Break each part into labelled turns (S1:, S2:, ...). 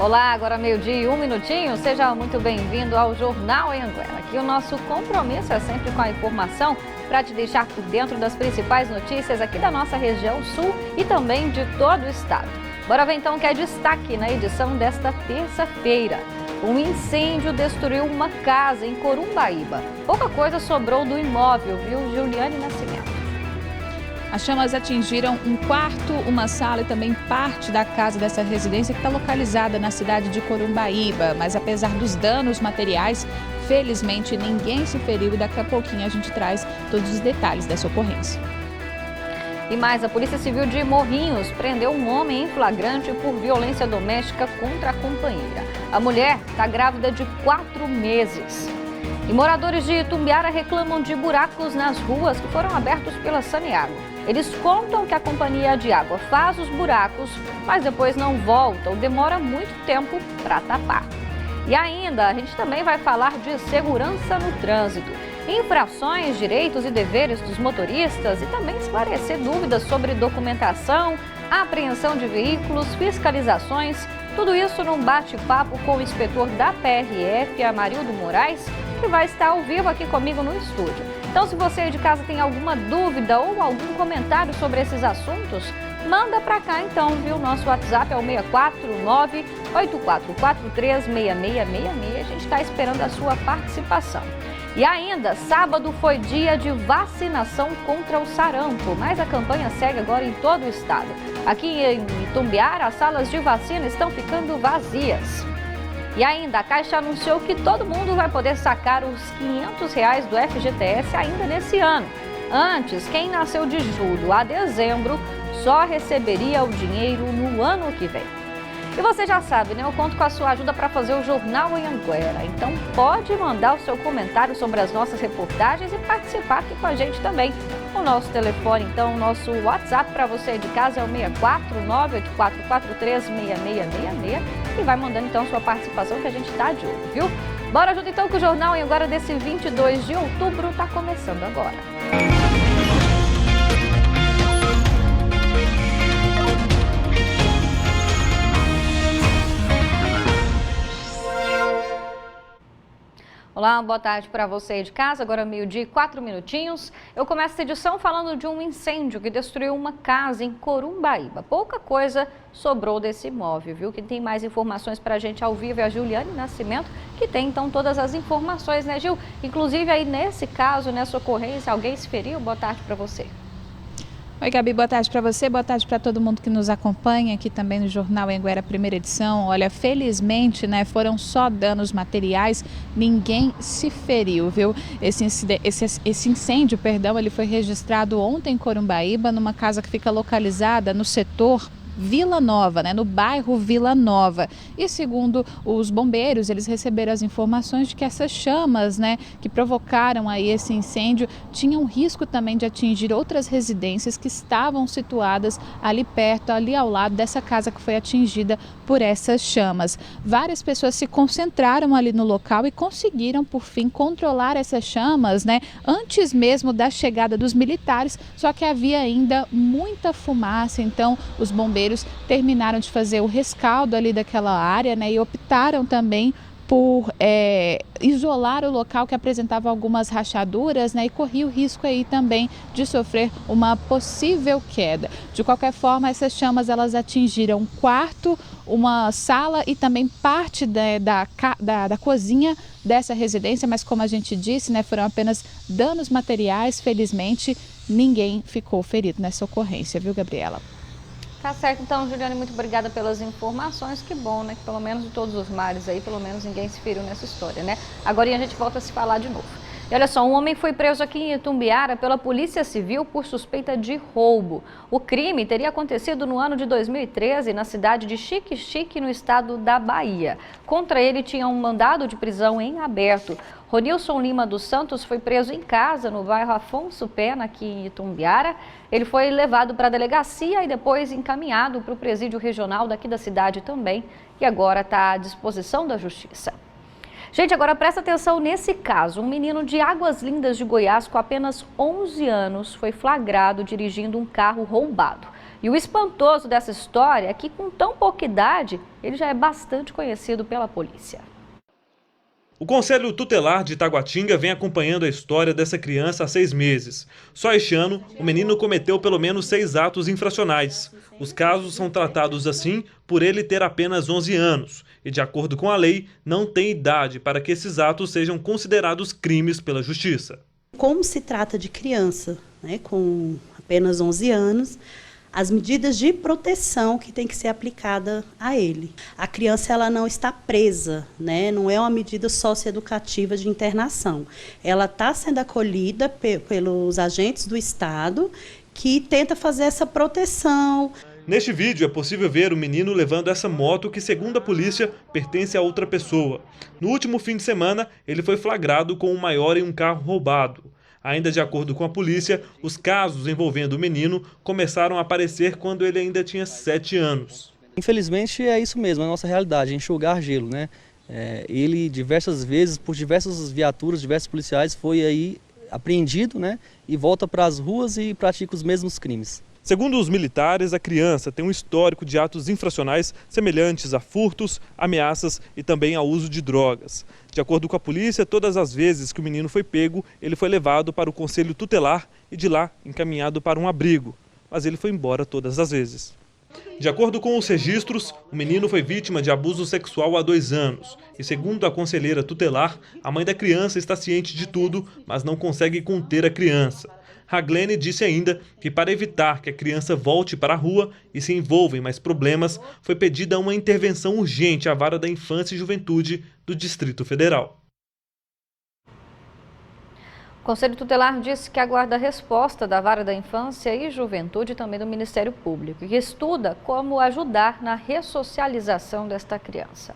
S1: Olá, agora meio-dia e 1 minutinho. Seja muito bem-vindo ao Jornal Anhanguera. Aqui o nosso compromisso é sempre com a informação para te deixar por dentro das principais notícias aqui da nossa região sul e também de todo o estado. Bora ver então o que é destaque na edição desta terça-feira. Um incêndio destruiu uma casa em Corumbaíba. Pouca coisa sobrou do imóvel, viu, Juliane Nascimento?
S2: As chamas atingiram um quarto, uma sala e também parte da casa dessa residência que está localizada na cidade de Corumbaíba. Mas apesar dos danos materiais, felizmente ninguém se feriu e daqui a pouquinho a gente traz todos os detalhes dessa ocorrência.
S1: E mais, a Polícia Civil de Morrinhos prendeu um homem em flagrante por violência doméstica contra a companheira. A mulher está grávida de 4 meses. E moradores de Itumbiara reclamam de buracos nas ruas que foram abertos pela Saneago. Eles contam que a companhia de água faz os buracos, mas depois não volta ou demora muito tempo para tapar. E ainda, a gente também vai falar de segurança no trânsito, infrações, direitos e deveres dos motoristas e também esclarecer dúvidas sobre documentação, apreensão de veículos, fiscalizações, tudo isso num bate-papo com o inspetor da PRF, Amarildo Moraes, que vai estar ao vivo aqui comigo no estúdio. Então, se você aí de casa tem alguma dúvida ou algum comentário sobre esses assuntos, manda para cá então, viu? Nosso WhatsApp é o 649-8443-6666. A gente está esperando a sua participação. E ainda, sábado foi dia de vacinação contra o sarampo, mas a campanha segue agora em todo o estado. Aqui em Itumbiara, as salas de vacina estão ficando vazias. E ainda, a Caixa anunciou que todo mundo vai poder sacar os R$ 500 do FGTS ainda nesse ano. Antes, quem nasceu de julho a dezembro só receberia o dinheiro no ano que vem. E você já sabe, né? Eu conto com a sua ajuda para fazer o Jornal Anhanguera. Então pode mandar o seu comentário sobre as nossas reportagens e participar aqui com a gente também. O nosso telefone, então, o nosso WhatsApp para você de casa é o 649-8443-6666 e vai mandando então sua participação que a gente está de olho, viu? Bora junto então com o Jornal Anhanguera desse 22 de outubro, está começando agora. Olá, boa tarde para você aí de casa, agora meio-dia e 4 minutinhos. Eu começo essa edição falando de um incêndio que destruiu uma casa em Corumbaíba. Pouca coisa sobrou desse imóvel, viu? Quem tem mais informações para a gente ao vivo é a Juliane Nascimento, que tem então todas as informações, né, Gil? Inclusive aí nesse caso, nessa ocorrência, alguém se feriu? Boa tarde para você.
S2: Oi, Gabi, boa tarde para você, boa tarde para todo mundo que nos acompanha aqui também no Jornal Anhanguera, primeira edição. Olha, felizmente, né, foram só danos materiais, ninguém se feriu, viu? Esse incêndio, ele foi registrado ontem em Corumbaíba, numa casa que fica localizada no setor Vila Nova, né, no bairro Vila Nova. E segundo os bombeiros, eles receberam as informações de que essas chamas, né, que provocaram aí esse incêndio, tinham risco também de atingir outras residências que estavam situadas ali perto, ali ao lado dessa casa que foi atingida por essas chamas. Várias pessoas se concentraram ali no local e conseguiram, por fim, controlar essas chamas, né, antes mesmo da chegada dos militares, só que havia ainda muita fumaça, então os bombeiros terminaram de fazer o rescaldo ali daquela área, né, e optaram também por isolar o local que apresentava algumas rachaduras, né, e corria o risco aí também de sofrer uma possível queda. De qualquer forma, essas chamas elas atingiram um quarto, uma sala e também parte da cozinha dessa residência, mas como a gente disse, né, foram apenas danos materiais, felizmente ninguém ficou ferido nessa ocorrência, viu, Gabriela?
S1: Tá certo, então, Juliane, muito obrigada pelas informações. Que bom, né? Que pelo menos de todos os mares aí, pelo menos ninguém se feriu nessa história, né? Agora a gente volta a se falar de novo. E olha só, um homem foi preso aqui em Itumbiara pela Polícia Civil por suspeita de roubo. O crime teria acontecido no ano de 2013 na cidade de Xique-Xique, no estado da Bahia. Contra ele tinha um mandado de prisão em aberto. Ronilson Lima dos Santos foi preso em casa no bairro Afonso Pena, aqui em Itumbiara. Ele foi levado para a delegacia e depois encaminhado para o presídio regional daqui da cidade também. E agora está à disposição da Justiça. Gente, agora presta atenção nesse caso. Um menino de Águas Lindas de Goiás, com apenas 11 anos, foi flagrado dirigindo um carro roubado. E o espantoso dessa história é que, com tão pouca idade, ele já é bastante conhecido pela polícia.
S3: O Conselho Tutelar de Taguatinga vem acompanhando a história dessa criança há 6 meses. Só este ano, o menino cometeu pelo menos 6 atos infracionais. Os casos são tratados assim por ele ter apenas 11 anos e, de acordo com a lei, não tem idade para que esses atos sejam considerados crimes pela Justiça.
S4: Como se trata de criança, né, com apenas 11 anos, as medidas de proteção que tem que ser aplicada a ele. A criança ela não está presa, né? Não é uma medida socioeducativa de internação. Ela está sendo acolhida pelos agentes do Estado que tenta fazer essa proteção.
S3: Neste vídeo é possível ver o menino levando essa moto que, segundo a polícia, pertence a outra pessoa. No último fim de semana, ele foi flagrado com um maior em um carro roubado. Ainda de acordo com a polícia, os casos envolvendo o menino começaram a aparecer quando ele ainda tinha 7 anos.
S5: Infelizmente é isso mesmo, é a nossa realidade, enxugar gelo, né? Ele diversas vezes, por diversas viaturas, diversos policiais, foi aí apreendido, né? E volta para as ruas e pratica os mesmos crimes.
S3: Segundo os militares, a criança tem um histórico de atos infracionais semelhantes a furtos, ameaças e também ao uso de drogas. De acordo com a polícia, todas as vezes que o menino foi pego, ele foi levado para o Conselho Tutelar e de lá encaminhado para um abrigo. Mas ele foi embora todas as vezes. De acordo com os registros, o menino foi vítima de abuso sexual há 2 anos. E segundo a conselheira tutelar, a mãe da criança está ciente de tudo, mas não consegue conter a criança. Raglene disse ainda que, para evitar que a criança volte para a rua e se envolva em mais problemas, foi pedida uma intervenção urgente à Vara da Infância e Juventude do Distrito Federal.
S1: O Conselho Tutelar disse que aguarda a resposta da Vara da Infância e Juventude e também do Ministério Público, e estuda como ajudar na ressocialização desta criança.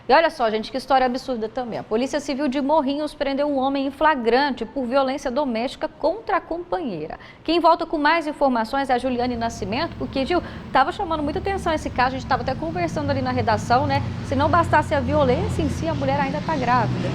S1: E olha só, gente, que história absurda também. A Polícia Civil de Morrinhos prendeu um homem em flagrante por violência doméstica contra a companheira. Quem volta com mais informações é a Juliane Nascimento, porque, Gil, estava chamando muita atenção esse caso, a gente estava até conversando ali na redação, né? Se não bastasse a violência em si, a mulher ainda está grávida.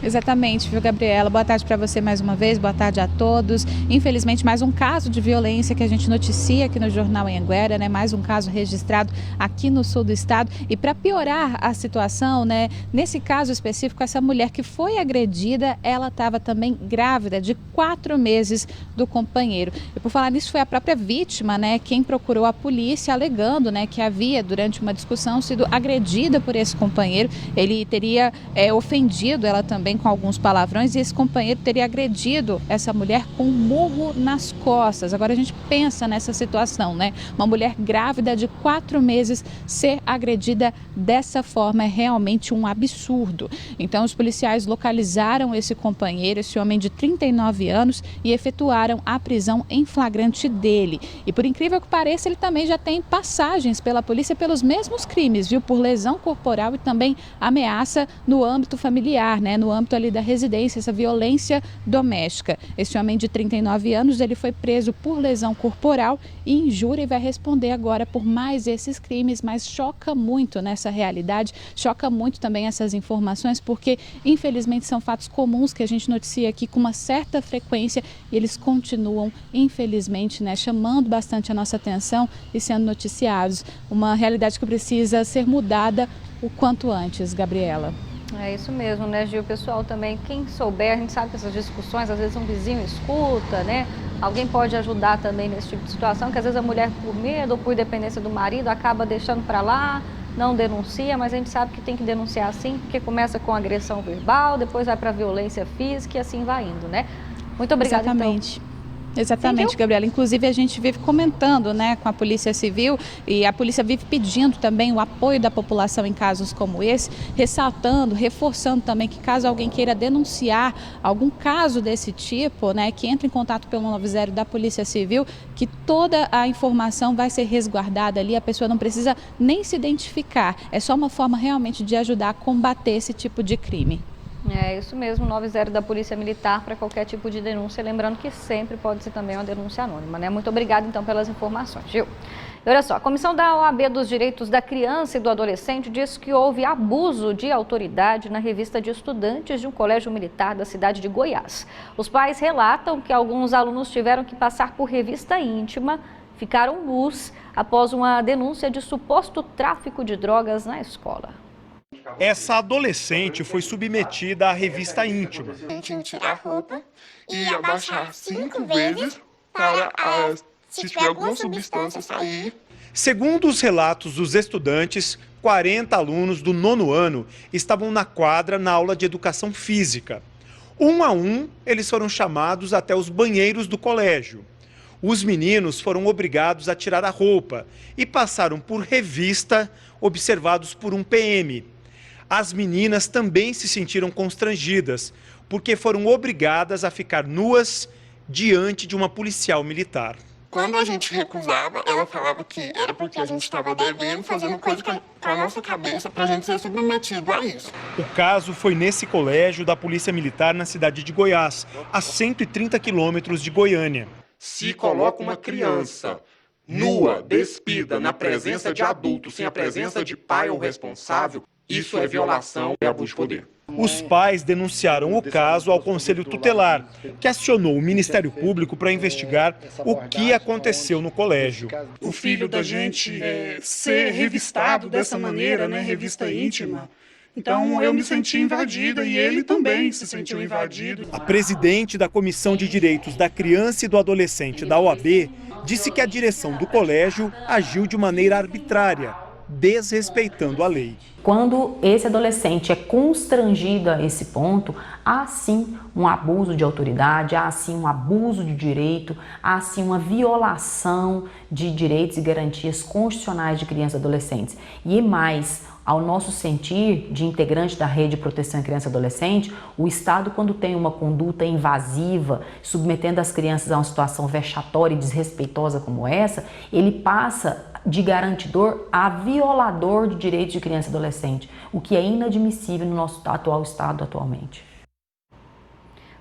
S2: Exatamente, viu, Gabriela? Boa tarde para você mais uma vez, boa tarde a todos. Infelizmente, mais um caso de violência que a gente noticia aqui no Jornal Anhanguera, né? Mais um caso registrado aqui no sul do estado. E para piorar a situação, né? Nesse caso específico, essa mulher que foi agredida, ela estava também grávida de 4 meses do companheiro. E por falar nisso, foi a própria vítima, né? Quem procurou a polícia alegando, né? Que havia, durante uma discussão, sido agredida por esse companheiro. Ele teria ofendido ela também com alguns palavrões e esse companheiro teria agredido essa mulher com um murro nas costas. Agora a gente pensa nessa situação, né? Uma mulher grávida de 4 meses ser agredida dessa forma é realmente um absurdo. Então os policiais localizaram esse companheiro, esse homem de 39 anos, e efetuaram a prisão em flagrante dele. E por incrível que pareça, ele também já tem passagens pela polícia pelos mesmos crimes, viu? Por lesão corporal e também ameaça no âmbito familiar, né? No âmbito ali da residência, essa violência doméstica. Esse homem de 39 anos, ele foi preso por lesão corporal e injúria e vai responder agora por mais esses crimes, mas choca muito nessa realidade, choca muito também essas informações, porque infelizmente são fatos comuns que a gente noticia aqui com uma certa frequência e eles continuam, infelizmente, né, chamando bastante a nossa atenção e sendo noticiados. Uma realidade que precisa ser mudada o quanto antes, Gabriela.
S1: É isso mesmo, né, Gil? O pessoal também, quem souber, a gente sabe que essas discussões, às vezes um vizinho escuta, né? Alguém pode ajudar também nesse tipo de situação, que às vezes a mulher, por medo ou por dependência do marido, acaba deixando para lá, não denuncia, mas a gente sabe que tem que denunciar sim, porque começa com agressão verbal, depois vai para violência física e assim vai indo, né? Muito obrigada,
S2: Exatamente.
S1: Então.
S2: Exatamente, Gabriela. Inclusive, a gente vive comentando, né, com a Polícia Civil e a polícia vive pedindo também o apoio da população em casos como esse, ressaltando, reforçando também que caso alguém queira denunciar algum caso desse tipo, né, que entre em contato pelo 90 da Polícia Civil, que toda a informação vai ser resguardada ali, a pessoa não precisa nem se identificar. É só uma forma realmente de ajudar a combater esse tipo de crime.
S1: É isso mesmo, 90 da Polícia Militar para qualquer tipo de denúncia, lembrando que sempre pode ser também uma denúncia anônima, né? Muito obrigada então pelas informações, Gil. E olha só, a Comissão da OAB dos Direitos da Criança e do Adolescente diz que houve abuso de autoridade na revista de estudantes de um colégio militar da cidade de Goiás. Os pais relatam que alguns alunos tiveram que passar por revista íntima ficaram nus após uma denúncia de suposto tráfico de drogas na escola.
S6: Essa adolescente foi submetida à revista íntima.
S7: A gente tinha que tirar a roupa e abaixar 5 vezes para, se tiver alguma substância, sair.
S6: Segundo os relatos dos estudantes, 40 alunos do 9º ano estavam na quadra na aula de educação física. Um a um, eles foram chamados até os banheiros do colégio. Os meninos foram obrigados a tirar a roupa e passaram por revista, observados por um PM. As meninas também se sentiram constrangidas, porque foram obrigadas a ficar nuas diante de uma policial militar.
S7: Quando a gente recusava, ela falava que era porque a gente estava devendo, fazendo coisa com a nossa cabeça para a gente ser submetido a isso.
S6: O caso foi nesse colégio da Polícia Militar na cidade de Goiás, a 130 quilômetros de Goiânia.
S8: Se coloca uma criança nua, despida, na presença de adulto, sem a presença de pai ou responsável, isso é violação e abuso de poder.
S6: Os pais denunciaram o caso ao Conselho Tutelar, que acionou o Ministério Público para investigar o que aconteceu no colégio.
S9: O filho da gente ser revistado dessa maneira, né, revista íntima. Então eu me senti invadida e ele também se sentiu invadido.
S6: A presidente da Comissão de Direitos da Criança e do Adolescente da OAB disse que a direção do colégio agiu de maneira arbitrária, desrespeitando a lei.
S10: Quando esse adolescente é constrangido a esse ponto, há sim um abuso de autoridade, há sim um abuso de direito, há sim uma violação de direitos e garantias constitucionais de crianças e adolescentes. E mais, ao nosso sentir de integrante da Rede de Proteção à Criança e Adolescente, o Estado, quando tem uma conduta invasiva, submetendo as crianças a uma situação vexatória e desrespeitosa como essa, ele passa de garantidor a violador de direitos de criança e adolescente, o que é inadmissível no nosso atual Estado atualmente.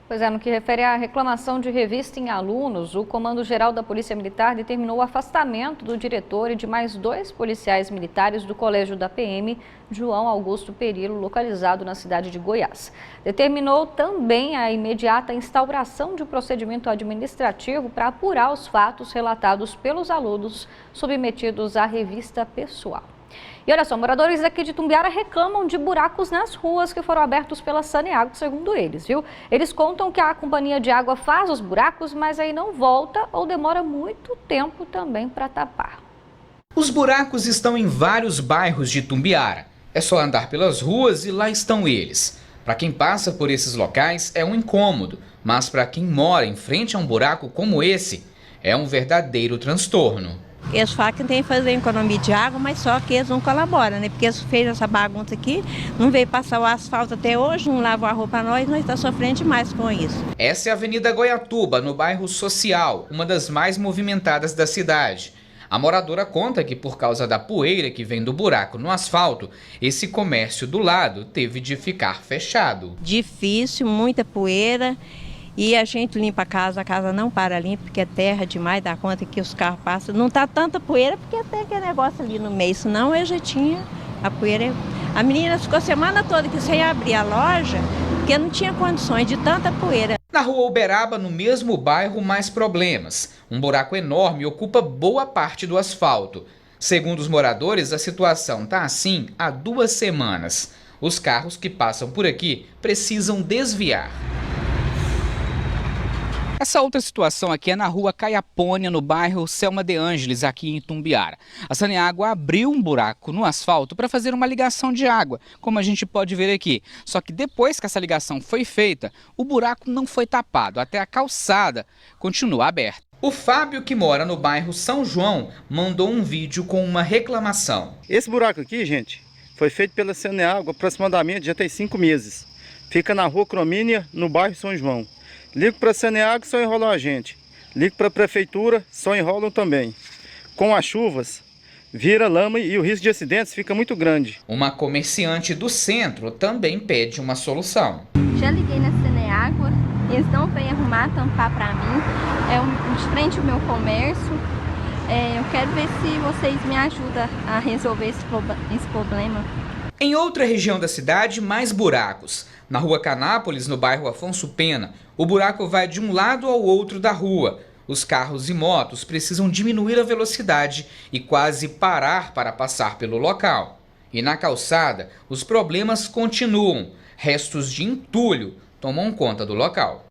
S1: Pois é, no que refere à reclamação de revista em alunos, o Comando-Geral da Polícia Militar determinou o afastamento do diretor e de mais 2 policiais militares do Colégio da PM, João Augusto Perillo, localizado na cidade de Goiás. Determinou também a imediata instauração de um procedimento administrativo para apurar os fatos relatados pelos alunos submetidos à revista pessoal. E olha só, moradores aqui de Tumbiara reclamam de buracos nas ruas que foram abertos pela Saneago, segundo eles, viu? Eles contam que a companhia de água faz os buracos, mas aí não volta ou demora muito tempo também para tapar.
S11: Os buracos estão em vários bairros de Tumbiara. É só andar pelas ruas e lá estão eles. Para quem passa por esses locais é um incômodo, mas para quem mora em frente a um buraco como esse, é um verdadeiro transtorno.
S12: Eles falam que tem que fazer economia de água, mas só que eles não colaboram, né? Porque eles fez essa bagunça aqui, não veio passar o asfalto até hoje, não lavou a roupa nós estamos sofrendo demais com isso.
S11: Essa é a Avenida Goiatuba, no bairro Social, uma das mais movimentadas da cidade. A moradora conta que por causa da poeira que vem do buraco no asfalto, esse comércio do lado teve de ficar fechado.
S12: Difícil, muita poeira. E a gente limpa a casa não para limpa, porque é terra demais, dá conta que os carros passam. Não tá tanta poeira, porque tem aquele negócio ali no meio, senão eu já tinha a poeira. A menina ficou a semana toda que sem abrir a loja, porque não tinha condições de tanta poeira.
S11: Na rua Uberaba, no mesmo bairro, mais problemas. Um buraco enorme ocupa boa parte do asfalto. Segundo os moradores, a situação tá assim há 2 semanas. Os carros que passam por aqui precisam desviar. Essa outra situação aqui é na rua Caiapônia, no bairro Selma de Ângeles, aqui em Tumbiara. A Saneago abriu um buraco no asfalto para fazer uma ligação de água, como a gente pode ver aqui. Só que depois que essa ligação foi feita, o buraco não foi tapado, até a calçada continua aberta. O Fábio, que mora no bairro São João, mandou um vídeo com uma reclamação.
S13: Esse buraco aqui, gente, foi feito pela Saneago aproximadamente já tem 5 meses. Fica na rua Cromínia, no bairro São João. Ligo para a Saneago, só enrolam a gente. Ligo para a prefeitura, só enrolam também. Com as chuvas, vira lama e o risco de acidentes fica muito grande.
S11: Uma comerciante do centro também pede uma solução.
S14: Já liguei na Saneago, eles não vêm arrumar, tampar para mim. É de frente ao meu comércio. Eu quero ver se vocês me ajudam a resolver esse problema.
S11: Em outra região da cidade, mais buracos. Na rua Canápolis, no bairro Afonso Pena, o buraco vai de um lado ao outro da rua. Os carros e motos precisam diminuir a velocidade e quase parar para passar pelo local. E na calçada, os problemas continuam. Restos de entulho tomam conta do local.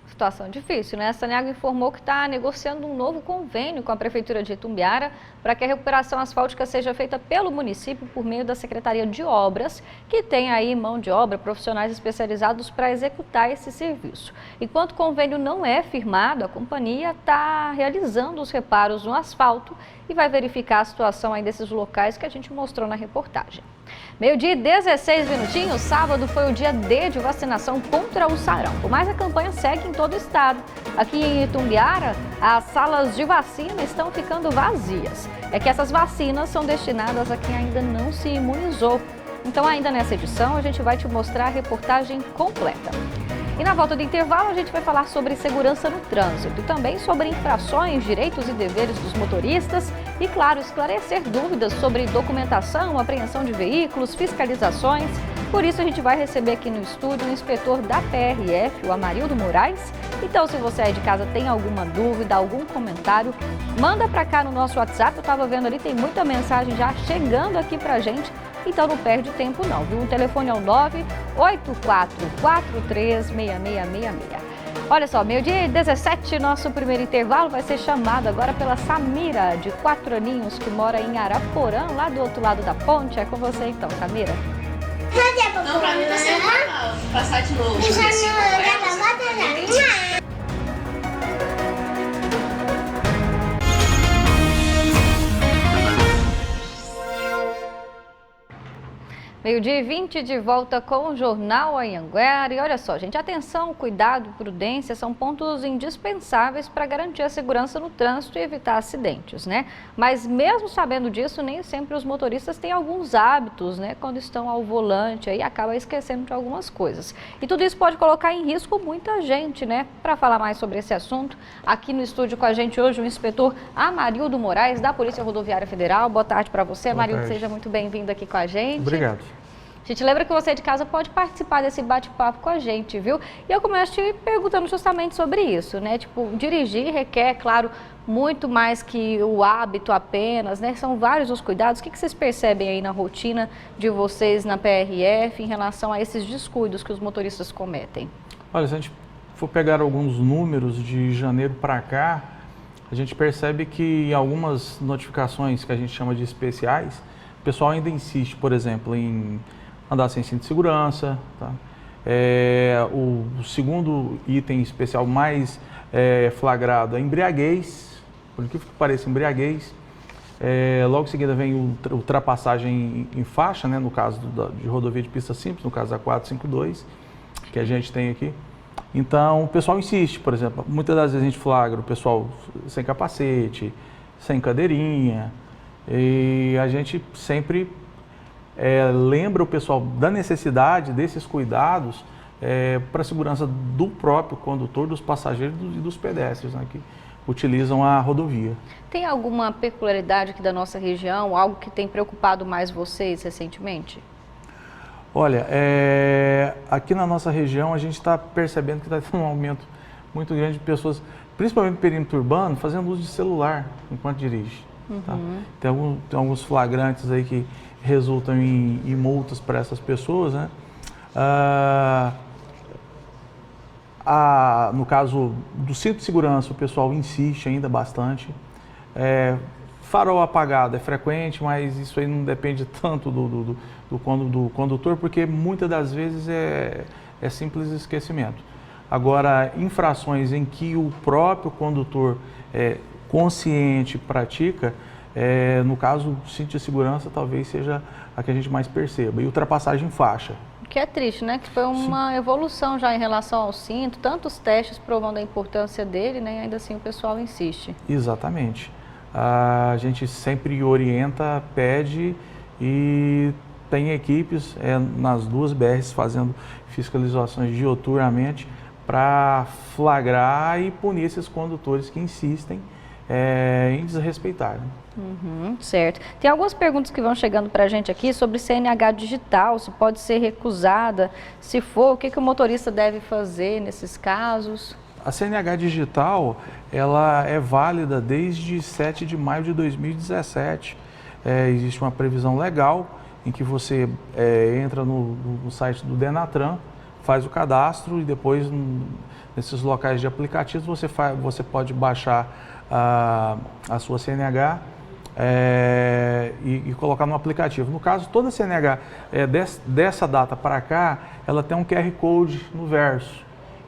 S1: Situação difícil, né? A Saneago informou que está negociando um novo convênio com a Prefeitura de Itumbiara para que a recuperação asfáltica seja feita pelo município por meio da Secretaria de Obras, que tem aí mão de obra, profissionais especializados para executar esse serviço. Enquanto o convênio não é firmado, a companhia está realizando os reparos no asfalto e vai verificar a situação aí desses locais que a gente mostrou na reportagem. Meio-dia e 16 minutinhos, sábado foi o dia D de vacinação contra o sarampo, mas a campanha segue em todo o estado. Aqui em Itumbiara, as salas de vacina estão ficando vazias. É que essas vacinas são destinadas a quem ainda não se imunizou. Então, ainda nessa edição, a gente vai te mostrar a reportagem completa. E na volta do intervalo, a gente vai falar sobre segurança no trânsito e também sobre infrações, direitos e deveres dos motoristas e, claro, esclarecer dúvidas sobre documentação, apreensão de veículos, fiscalizações. Por isso, a gente vai receber aqui no estúdio o inspetor da PRF, o Amarildo Moraes. Então, se você aí de casa tem alguma dúvida, algum comentário, manda para cá no nosso WhatsApp. Eu estava vendo ali, tem muita mensagem já chegando aqui para a gente. Então não perde tempo não, viu? O telefone é o 984436666. Olha só, meio-dia e 17, nosso primeiro intervalo vai ser chamado agora pela Samira, de 4 aninhos, que mora em Araporã, lá do outro lado da ponte. É com você então, Samira.
S15: Não, pra mim você vai passar de novo.
S1: Meio-dia e 20, de volta com o Jornal Anhanguera. E olha só, gente, atenção, cuidado, prudência são pontos indispensáveis para garantir a segurança no trânsito e evitar acidentes, né? Mas mesmo sabendo disso, nem sempre os motoristas têm alguns hábitos, né? Quando estão ao volante, aí acaba esquecendo de algumas coisas. E tudo isso pode colocar em risco muita gente, né? Para falar mais sobre esse assunto, aqui no estúdio com a gente hoje o inspetor Amarildo Moraes, da Polícia Rodoviária Federal. Boa tarde para você, Amarildo, seja muito bem-vindo aqui com a gente.
S16: Obrigado.
S1: A gente lembra que você de casa pode participar desse bate-papo com a gente, viu? E eu começo te perguntando justamente sobre isso, né? Tipo, dirigir requer, claro, muito mais que o hábito apenas, né? São vários os cuidados. O que vocês percebem aí na rotina de vocês na PRF em relação a esses descuidos que os motoristas cometem?
S16: Olha, se a gente for pegar alguns números de janeiro para cá, a gente percebe que em algumas notificações que a gente chama de especiais, o pessoal ainda insiste, por exemplo, em andar sem cinto de segurança, tá? O segundo item especial mais flagrado é embriaguez, por incrível que pareça, embriaguez. Logo em seguida vem ultrapassagem em faixa, né, no caso de rodovia de pista simples, no caso da 452, que a gente tem aqui. Então, o pessoal insiste, por exemplo, muitas das vezes a gente flagra o pessoal sem capacete, sem cadeirinha, e a gente sempre lembra o pessoal da necessidade desses cuidados para a segurança do próprio condutor, dos passageiros e dos pedestres, né, que utilizam a rodovia.
S1: Tem alguma peculiaridade aqui da nossa região, algo que tem preocupado mais vocês recentemente?
S16: Olha, aqui na nossa região a gente está percebendo que está tendo um aumento muito grande de pessoas, principalmente no perímetro urbano, fazendo uso de celular enquanto dirige. Tá? Tem alguns flagrantes aí que resultam em multas para essas pessoas, né? No caso do cinto de segurança, o pessoal insiste ainda bastante. Farol apagado é frequente, mas isso aí não depende tanto do condutor, porque muitas das vezes é simples esquecimento. Agora, infrações em que o próprio condutor consciente pratica, no caso, o cinto de segurança talvez seja a que a gente mais perceba. E ultrapassagem em faixa.
S1: Que é triste, né? Que foi uma evolução já em relação ao cinto, tantos testes provando a importância dele, né? E ainda assim o pessoal insiste.
S16: Exatamente. A gente sempre orienta, pede e tem equipes nas duas BRs fazendo fiscalizações diuturnamente para flagrar e punir esses condutores que insistem em desrespeitar. Né?
S1: Certo. Tem algumas perguntas que vão chegando para a gente aqui sobre CNH digital, se pode ser recusada, se for, o que o motorista deve fazer nesses casos?
S16: A CNH digital, ela é válida desde 7 de maio de 2017. Existe uma previsão legal em que você entra no site do Denatran, faz o cadastro e depois nesses locais de aplicativos você pode baixar a sua CNH e colocar no aplicativo. No caso, toda a CNH dessa data para cá, ela tem um QR Code no verso.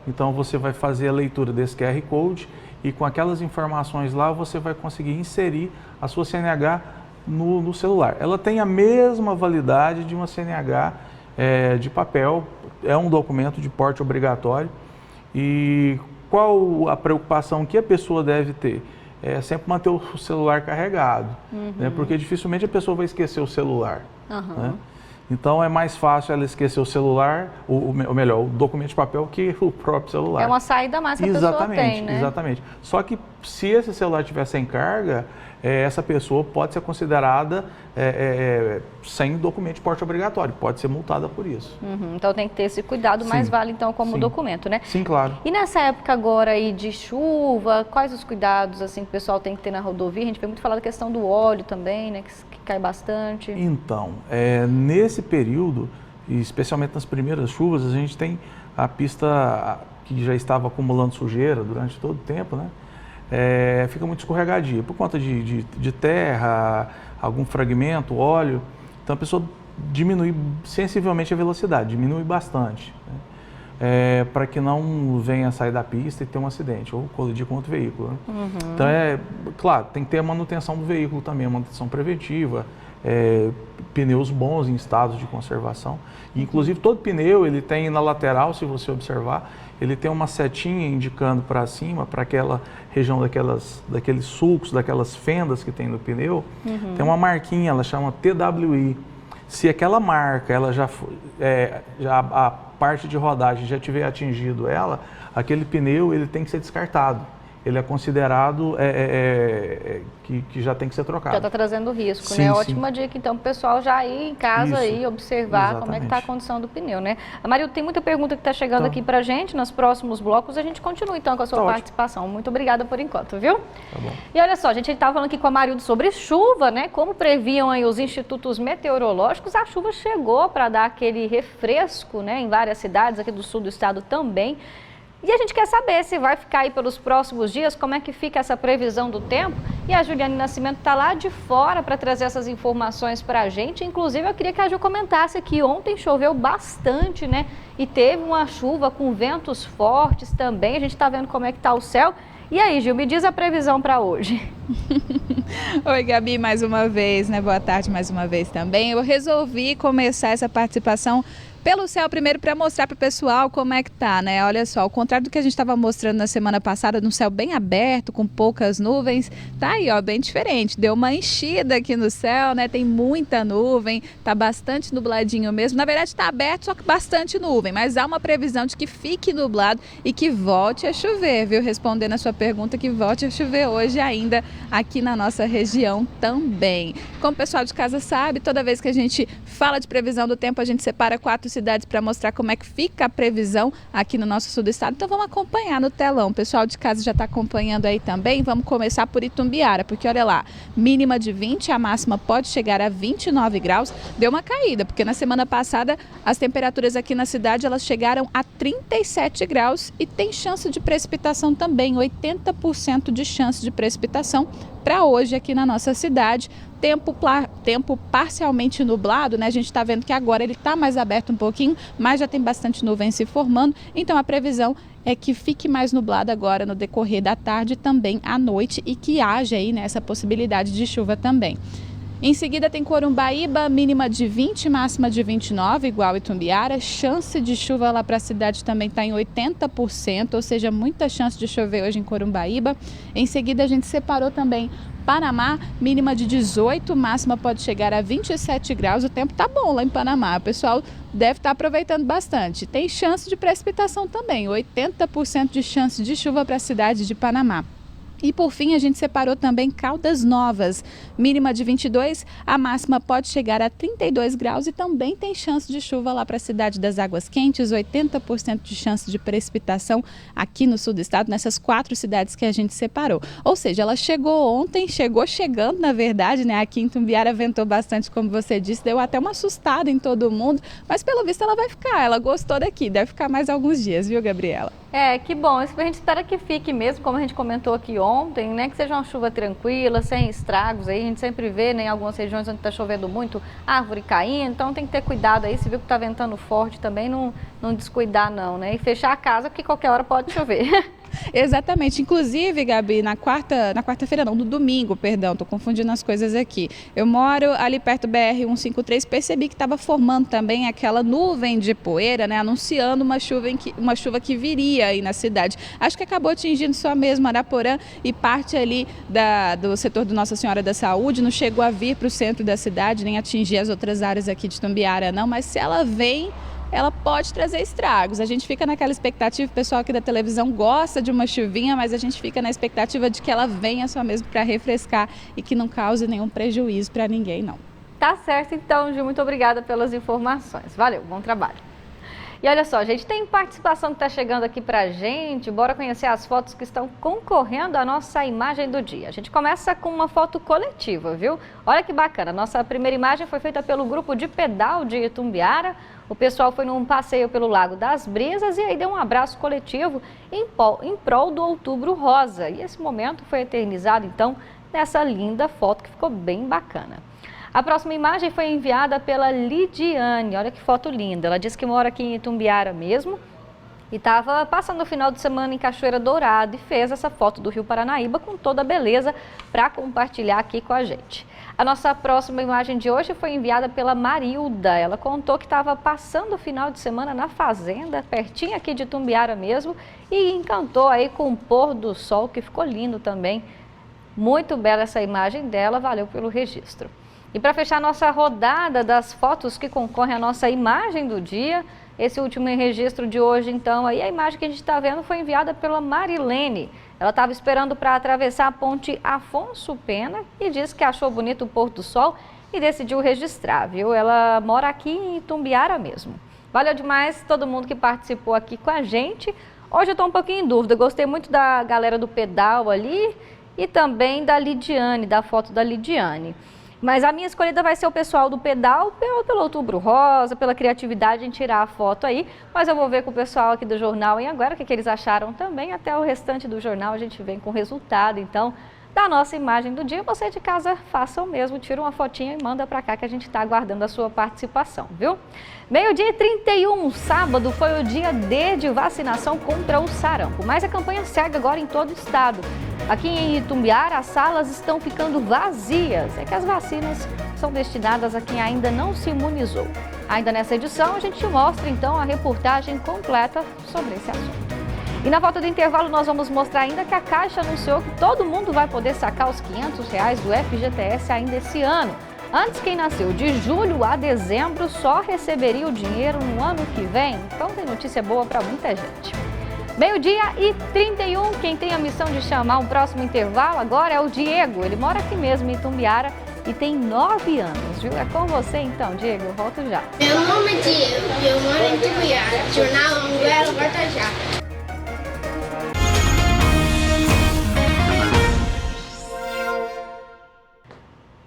S16: Então você vai fazer a leitura desse QR Code e com aquelas informações lá você vai conseguir inserir a sua CNH no celular. Ela tem a mesma validade de uma CNH de papel, é um documento de porte obrigatório. E qual a preocupação que a pessoa deve ter? É sempre manter o celular carregado, né? Porque dificilmente a pessoa vai esquecer o celular. Né? Então é mais fácil ela esquecer o celular, ou melhor, o documento de papel que o próprio celular.
S1: É uma saída mais que a pessoa tem, né?
S16: Exatamente. Só que se esse celular estiver sem carga, essa pessoa pode ser considerada sem documento de porte obrigatório, pode ser multada por isso.
S1: Então tem que ter esse cuidado, mas vale então como documento, né?
S16: Sim, claro.
S1: E nessa época agora aí de chuva, quais os cuidados assim que o pessoal tem que ter na rodovia? A gente vem muito falar da questão do óleo também, né? Que cai bastante.
S16: Então, nesse período, especialmente nas primeiras chuvas, a gente tem a pista que já estava acumulando sujeira durante todo o tempo, né? Fica muito escorregadia por conta de terra, algum fragmento, óleo. Então a pessoa diminui sensivelmente a velocidade, diminui bastante, né? Para que não venha sair da pista e ter um acidente ou colidir com outro veículo, né? Então claro, tem que ter a manutenção do veículo também, a manutenção preventiva, pneus bons em estado de conservação. E, inclusive todo pneu ele tem na lateral, se você observar, ele tem uma setinha indicando para cima, para aquela região daqueles sulcos, daquelas fendas que tem no pneu, tem uma marquinha, ela chama TWI. Se aquela marca, ela já a parte de rodagem já tiver atingido ela, aquele pneu ele tem que ser descartado. Ele é considerado que já tem que ser trocado.
S1: Já está trazendo risco,
S16: sim,
S1: né?
S16: Sim.
S1: Ótima dica, então, pro pessoal já ir em casa e observar como é que está a condição do pneu, né? Amarildo, tem muita pergunta que está chegando aqui para a gente. Nos próximos blocos a gente continua, então, com a sua participação. Muito obrigada por enquanto, viu?
S16: Tá bom.
S1: E olha só, a gente estava falando aqui com a Amarildo sobre chuva, né? Como previam aí os institutos meteorológicos, a chuva chegou para dar aquele refresco, né? Em várias cidades aqui do sul do estado também. E a gente quer saber se vai ficar aí pelos próximos dias, como é que fica essa previsão do tempo. E a Juliane Nascimento está lá de fora para trazer essas informações para a gente. Inclusive, eu queria que a Ju comentasse que ontem choveu bastante, né? E teve uma chuva com ventos fortes também. A gente está vendo como é que está o céu. E aí, Gil, me diz a previsão para hoje.
S2: Oi, Gabi, mais uma vez, né? Boa tarde mais uma vez também. Eu resolvi começar essa participação pelo céu primeiro para mostrar para o pessoal como é que tá, né? Olha só, ao contrário do que a gente estava mostrando na semana passada, num céu bem aberto, com poucas nuvens, tá aí, ó, bem diferente. Deu uma enchida aqui no céu, né? Tem muita nuvem, tá bastante nubladinho mesmo. Na verdade tá aberto, só que bastante nuvem, mas há uma previsão de que fique nublado e que volte a chover, viu? Respondendo a sua pergunta, que volte a chover hoje ainda aqui na nossa região também. Como o pessoal de casa sabe, toda vez que a gente fala de previsão do tempo, a gente separa 4 cidades para mostrar como é que fica a previsão aqui no nosso sul do estado. Então vamos acompanhar no telão. O pessoal de casa já está acompanhando aí também. Vamos começar por Itumbiara, porque olha lá, mínima de 20, a máxima pode chegar a 29 graus. Deu uma caída, porque na semana passada as temperaturas aqui na cidade elas chegaram a 37 graus e tem chance de precipitação também, 80% de chance de precipitação para hoje aqui na nossa cidade. Tempo parcialmente nublado, né? A gente está vendo que agora ele está mais aberto um pouquinho, mas já tem bastante nuvem se formando. Então a previsão é que fique mais nublado agora no decorrer da tarde e também à noite e que haja aí nessa possibilidade de chuva também. Em seguida tem Corumbaíba, mínima de 20, máxima de 29, igual Itumbiara. Chance de chuva lá para a cidade também está em 80%, ou seja, muita chance de chover hoje em Corumbaíba. Em seguida a gente separou também Panamá, mínima de 18, máxima pode chegar a 27 graus. O tempo tá bom lá em Panamá, o pessoal deve estar aproveitando bastante. Tem chance de precipitação também, 80% de chance de chuva para a cidade de Panamá. E por fim, a gente separou também Caldas Novas, mínima de 22, a máxima pode chegar a 32 graus e também tem chance de chuva lá para a cidade das Águas Quentes, 80% de chance de precipitação aqui no sul do estado, nessas 4 cidades que a gente separou. Ou seja, ela chegou ontem, chegou chegando na verdade, né? Aqui em Itumbiara ventou bastante, como você disse, deu até uma assustada em todo mundo, mas pelo visto ela vai ficar, ela gostou daqui, deve ficar mais alguns dias, viu, Gabriela?
S1: Que bom, isso a gente espera que fique mesmo, como a gente comentou aqui ontem, né, que seja uma chuva tranquila, sem estragos aí, a gente sempre vê, né, em algumas regiões onde está chovendo muito, árvore caindo, então tem que ter cuidado aí, se viu que está ventando forte também, não descuidar não, né, e fechar a casa, porque qualquer hora pode chover.
S2: Exatamente, inclusive, Gabi, na quarta-feira não, no domingo, perdão, tô confundindo as coisas aqui. Eu moro ali perto do BR-153, percebi que estava formando também aquela nuvem de poeira, né, anunciando uma chuva que viria aí na cidade. Acho que acabou atingindo só mesmo Araporã e parte ali do setor do Nossa Senhora da Saúde, não chegou a vir para o centro da cidade, nem atingir as outras áreas aqui de Itumbiara não, mas se ela vem, ela pode trazer estragos. A gente fica naquela expectativa, o pessoal aqui da televisão gosta de uma chuvinha, mas a gente fica na expectativa de que ela venha só mesmo para refrescar e que não cause nenhum prejuízo para ninguém, não.
S1: Tá certo então, Gil, muito obrigada pelas informações. Valeu, bom trabalho. E olha só, gente, tem participação que está chegando aqui pra gente, bora conhecer as fotos que estão concorrendo à nossa imagem do dia. A gente começa com uma foto coletiva, viu? Olha que bacana, nossa primeira imagem foi feita pelo grupo de pedal de Itumbiara. O pessoal foi num passeio pelo Lago das Brisas e aí deu um abraço coletivo em prol do Outubro Rosa. E esse momento foi eternizado, então, nessa linda foto que ficou bem bacana. A próxima imagem foi enviada pela Lidiane, olha que foto linda. Ela disse que mora aqui em Itumbiara mesmo e estava passando o final de semana em Cachoeira Dourada e fez essa foto do Rio Paranaíba com toda a beleza para compartilhar aqui com a gente. A nossa próxima imagem de hoje foi enviada pela Marilda. Ela contou que estava passando o final de semana na fazenda, pertinho aqui de Itumbiara mesmo, e encantou aí com o pôr do sol, que ficou lindo também. Muito bela essa imagem dela, valeu pelo registro. E para fechar a nossa rodada das fotos que concorrem à nossa imagem do dia, esse último registro de hoje, então, aí a imagem que a gente está vendo foi enviada pela Marilene. Ela estava esperando para atravessar a ponte Afonso Pena e disse que achou bonito o pôr do sol e decidiu registrar, viu? Ela mora aqui em Itumbiara mesmo. Valeu demais todo mundo que participou aqui com a gente. Hoje eu estou um pouquinho em dúvida, gostei muito da galera do pedal ali e também da Lidiane, da foto da Lidiane. Mas a minha escolhida vai ser o pessoal do pedal, pelo Outubro Rosa, pela criatividade em tirar a foto aí. Mas eu vou ver com o pessoal aqui do jornal e agora o que eles acharam também. Até o restante do jornal a gente vem com o resultado, então, da nossa imagem do dia. Você de casa faça o mesmo, tira uma fotinha e manda para cá que a gente está aguardando a sua participação, viu? 12h31, sábado, foi o dia D de vacinação contra o sarampo. Mas a campanha segue agora em todo o estado. Aqui em Itumbiara, as salas estão ficando vazias. É que as vacinas são destinadas a quem ainda não se imunizou. Ainda nessa edição, a gente mostra, então, a reportagem completa sobre esse assunto. E na volta do intervalo, nós vamos mostrar ainda que a Caixa anunciou que todo mundo vai poder sacar os R$500 do FGTS ainda esse ano. Antes, quem nasceu de julho a dezembro só receberia o dinheiro no ano que vem. Então, tem notícia boa para muita gente. 12h31, quem tem a missão de chamar o próximo intervalo agora é o Diego. Ele mora aqui mesmo em Itumbiara e tem 9 anos, viu? É com você então, Diego, eu volto já.
S15: Meu nome é Diego e eu moro em Itumbiara. Jornal Anguera, volta já.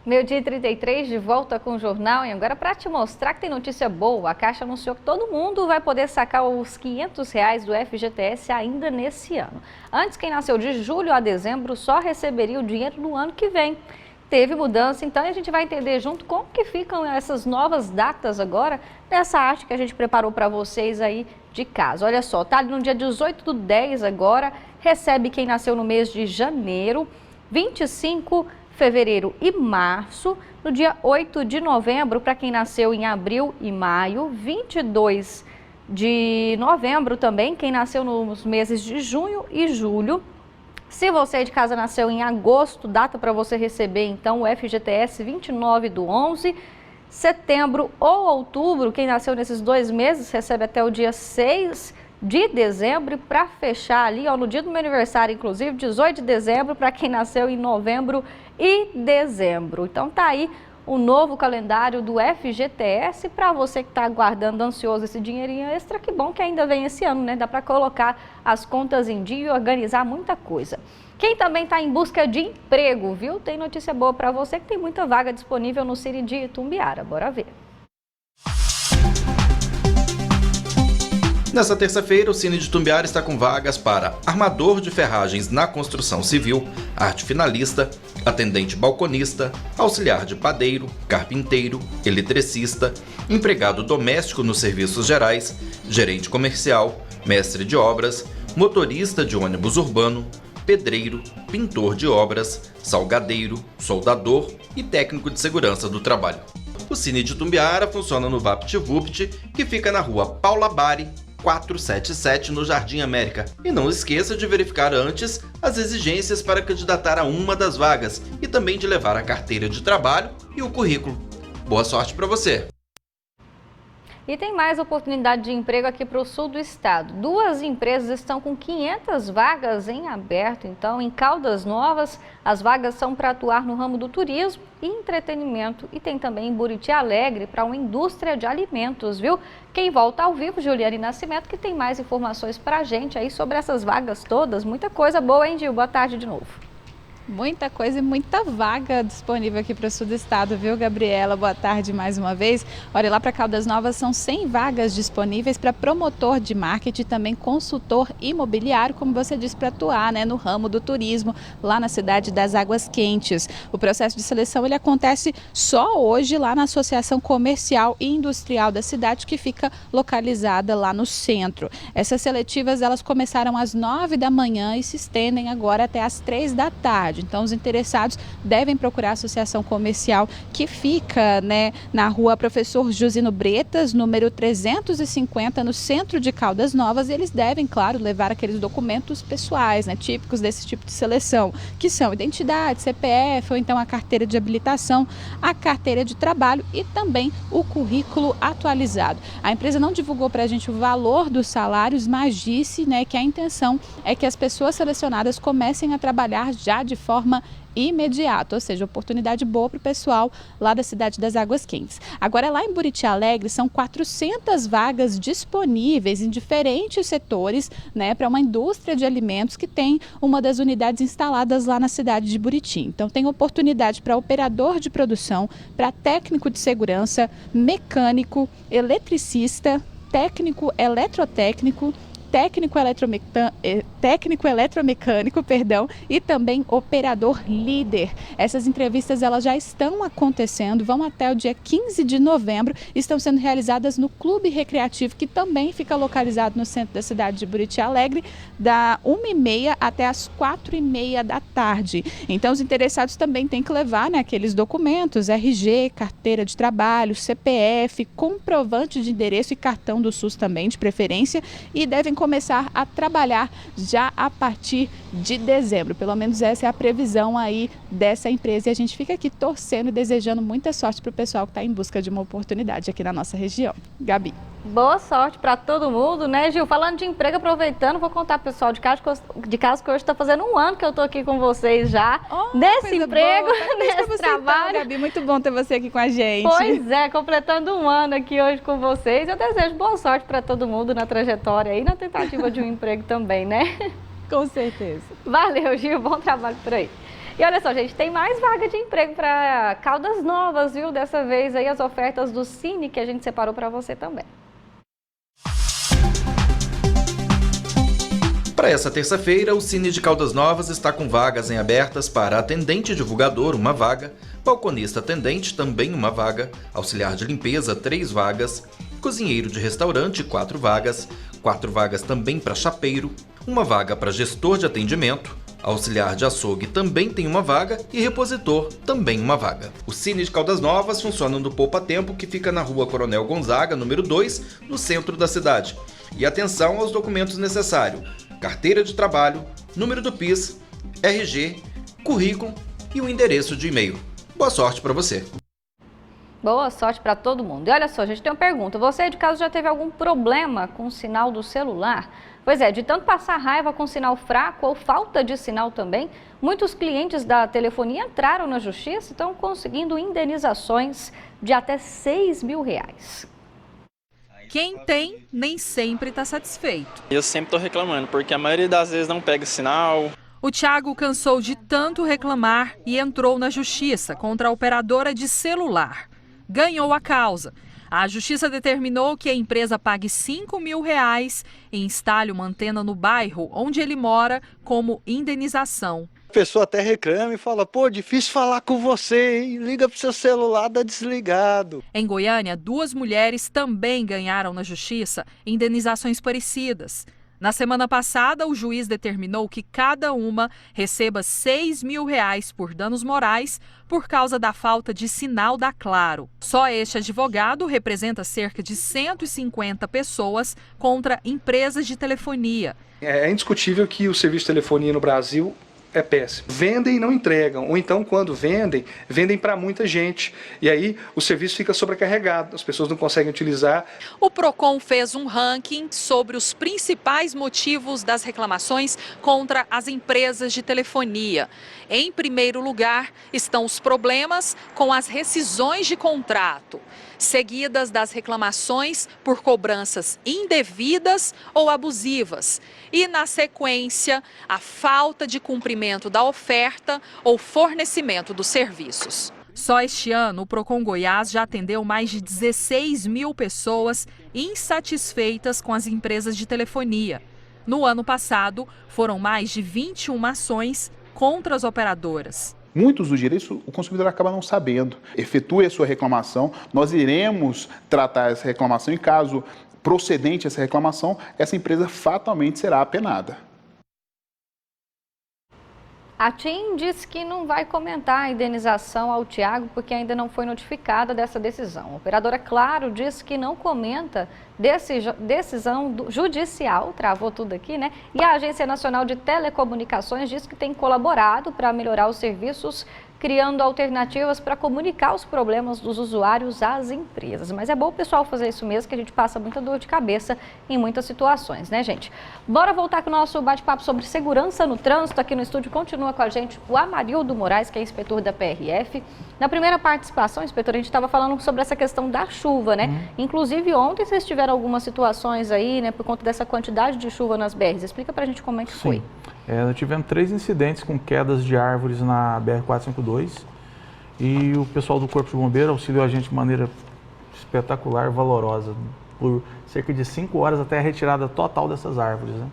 S1: Meio-dia 33, de volta com o jornal. E agora, para te mostrar que tem notícia boa, a Caixa anunciou que todo mundo vai poder sacar os R$500 do FGTS ainda nesse ano. Antes, quem nasceu de julho a dezembro só receberia o dinheiro no ano que vem. Teve mudança, então, e a gente vai entender junto como que ficam essas novas datas agora nessa arte que a gente preparou para vocês aí de casa. Olha só, tá no dia 18/10 agora, recebe quem nasceu no mês de janeiro, 25 fevereiro e março, no dia 8 de novembro, para quem nasceu em abril e maio, 22 de novembro também, quem nasceu nos meses de junho e julho. Se você de casa nasceu em agosto, data para você receber então o FGTS 29/11, setembro ou outubro, quem nasceu nesses 2 meses recebe até o dia 6 de dezembro e para fechar ali, ó, no dia do meu aniversário, inclusive, 18 de dezembro, para quem nasceu em novembro e dezembro. Então tá aí o novo calendário do FGTS para você que está aguardando ansioso esse dinheirinho extra. Que bom que ainda vem esse ano, né? Dá para colocar as contas em dia e organizar muita coisa. Quem também está em busca de emprego, viu? Tem notícia boa para você que tem muita vaga disponível no Cine de Itumbiara. Bora ver.
S17: Nessa terça-feira, o Cine de Itumbiara está com vagas para armador de ferragens na construção civil, arte finalista, atendente balconista, auxiliar de padeiro, carpinteiro, eletricista, empregado doméstico nos serviços gerais, gerente comercial, mestre de obras, motorista de ônibus urbano, pedreiro, pintor de obras, salgadeiro, soldador e técnico de segurança do trabalho. O Cine de Itumbiara funciona no VaptVupt, que fica na rua Paula Bari, 477 no Jardim América. E não esqueça de verificar antes as exigências para candidatar a uma das vagas e também de levar a carteira de trabalho e o currículo. Boa sorte para você!
S1: E tem mais oportunidade de emprego aqui para o sul do estado. 2 empresas estão com 500 vagas em aberto. Então, em Caldas Novas, as vagas são para atuar no ramo do turismo e entretenimento. E tem também em Buriti Alegre para uma indústria de alimentos, viu? Quem volta ao vivo, Juliane Nascimento, que tem mais informações para a gente aí sobre essas vagas todas. Muita coisa boa, hein, Gil? Boa tarde de novo.
S2: Muita coisa e muita vaga disponível aqui para o sul do estado, viu, Gabriela? Boa tarde mais uma vez. Olha, lá para Caldas Novas são 100 vagas disponíveis para promotor de marketing, também consultor imobiliário, como você disse, para atuar, né, no ramo do turismo, lá na cidade das Águas Quentes. O processo de seleção ele acontece só hoje lá na Associação Comercial e Industrial da cidade, que fica localizada lá no centro. Essas seletivas elas começaram às 9 da manhã e se estendem agora até às 3 da tarde. Então, os interessados devem procurar a associação comercial que fica, né, na rua Professor Josino Bretas, número 350, no centro de Caldas Novas. E eles devem, claro, levar aqueles documentos pessoais, né, típicos desse tipo de seleção, que são identidade, CPF, ou então a carteira de habilitação, a carteira de trabalho e também o currículo atualizado. A empresa não divulgou para a gente o valor dos salários, mas disse, né, que a intenção é que as pessoas selecionadas comecem a trabalhar já de forma imediata, ou seja, oportunidade boa para o pessoal lá da cidade das Águas Quentes. Agora, lá em Buriti Alegre, são 400 vagas disponíveis em diferentes setores, né, para uma indústria de alimentos que tem uma das unidades instaladas lá na cidade de Buriti. Então, tem oportunidade para operador de produção, para técnico de segurança, mecânico, eletricista, técnico eletrotécnico, técnico eletromecânico, e também operador líder. Essas entrevistas elas já estão acontecendo, vão até o dia 15 de novembro, estão sendo realizadas no Clube Recreativo, que também fica localizado no centro da cidade de Buriti Alegre, da 1h30 até as 4h30 da tarde. Então, os interessados também têm que levar, né, aqueles documentos, RG, carteira de trabalho, CPF, comprovante de endereço e cartão do SUS também, de preferência, e devem começar a trabalhar já a partir de dezembro. Pelo menos essa é a previsão aí dessa empresa, e a gente fica aqui torcendo e desejando muita sorte para o pessoal que está em busca de uma oportunidade aqui na nossa região. Gabi.
S1: Boa sorte para todo mundo, né, Gil? Falando de emprego, aproveitando, vou contar pro pessoal de casa que hoje está fazendo 1 ano que eu estou aqui com vocês já, nesse emprego, nesse trabalho.
S2: Então, Gabi, muito bom ter você aqui com a gente.
S1: Pois é, completando 1 ano aqui hoje com vocês. Eu desejo boa sorte para todo mundo na trajetória e na tentativa de um emprego também, né?
S2: Com certeza.
S1: Valeu, Gil, bom trabalho por aí. E olha só, gente, tem mais vaga de emprego para Caldas Novas, viu? Dessa vez aí as ofertas do Cine que a gente separou para você também.
S17: Para essa terça-feira, o Cine de Caldas Novas está com vagas em abertas para atendente divulgador, 1 vaga, balconista atendente, também 1 vaga, auxiliar de limpeza, 3 vagas, cozinheiro de restaurante, 4 vagas, 4 vagas também para chapeiro, 1 vaga para gestor de atendimento, auxiliar de açougue também tem 1 vaga e repositor também 1 vaga. O Cine de Caldas Novas funciona no Poupa Tempo, que fica na rua Coronel Gonzaga, número 2, no centro da cidade. E atenção aos documentos necessários: carteira de trabalho, número do PIS, RG, currículo e o endereço de e-mail. Boa sorte para você!
S1: Boa sorte para todo mundo. E olha só, a gente tem uma pergunta. Você de casa já teve algum problema com o sinal do celular? Pois é, de tanto passar raiva com sinal fraco ou falta de sinal também, muitos clientes da telefonia entraram na justiça e estão conseguindo indenizações de até R$6 mil.
S18: Quem tem, nem sempre está satisfeito.
S19: Eu sempre estou reclamando, porque a maioria das vezes não pega sinal.
S18: O Thiago cansou de tanto reclamar e entrou na justiça contra a operadora de celular. Ganhou a causa. A justiça determinou que a empresa pague R$5 mil e instale uma antena no bairro onde ele mora como indenização.
S20: A pessoa até reclama e fala, pô, difícil falar com você, hein? Liga pro seu celular, tá desligado.
S18: Em Goiânia, 2 mulheres também ganharam na justiça indenizações parecidas. Na semana passada, o juiz determinou que cada uma receba R$6 mil por danos morais por causa da falta de sinal da Claro. Só este advogado representa cerca de 150 pessoas contra empresas de telefonia.
S21: É indiscutível que o serviço de telefonia no Brasil é péssimo. Vendem e não entregam, ou então quando vendem para muita gente. E aí o serviço fica sobrecarregado, as pessoas não conseguem utilizar.
S18: O Procon fez um ranking sobre os principais motivos das reclamações contra as empresas de telefonia. Em primeiro lugar estão os problemas com as rescisões de contrato, seguidas das reclamações por cobranças indevidas ou abusivas. E, na sequência, a falta de cumprimento da oferta ou fornecimento dos serviços. Só este ano, o Procon Goiás já atendeu mais de 16 mil pessoas insatisfeitas com as empresas de telefonia. No ano passado, foram mais de 21 ações contra as operadoras.
S22: Muitos dos direitos o consumidor acaba não sabendo. Efetue a sua reclamação, nós iremos tratar essa reclamação e caso procedente essa reclamação, essa empresa fatalmente será apenada.
S1: A TIM diz que não vai comentar a indenização ao Thiago porque ainda não foi notificada dessa decisão. A operadora Claro diz que não comenta decisão judicial, travou tudo aqui, né? E a Agência Nacional de Telecomunicações diz que tem colaborado para melhorar os serviços, criando alternativas para comunicar os problemas dos usuários às empresas. Mas é bom o pessoal fazer isso mesmo, que a gente passa muita dor de cabeça em muitas situações, né, gente? Bora voltar com o nosso bate-papo sobre segurança no trânsito. Aqui no estúdio continua com a gente o Amarildo Moraes, que é inspetor da PRF. Na primeira participação, inspetor, a gente estava falando sobre essa questão da chuva, né? Inclusive, ontem vocês tiveram algumas situações aí, né, por conta dessa quantidade de chuva nas BRs. Explica pra gente como é que foi.
S16: Nós tivemos 3 incidentes com quedas de árvores na BR-452 e o pessoal do Corpo de Bombeiro auxiliou a gente de maneira espetacular, valorosa, por cerca de 5 horas até a retirada total dessas árvores, né?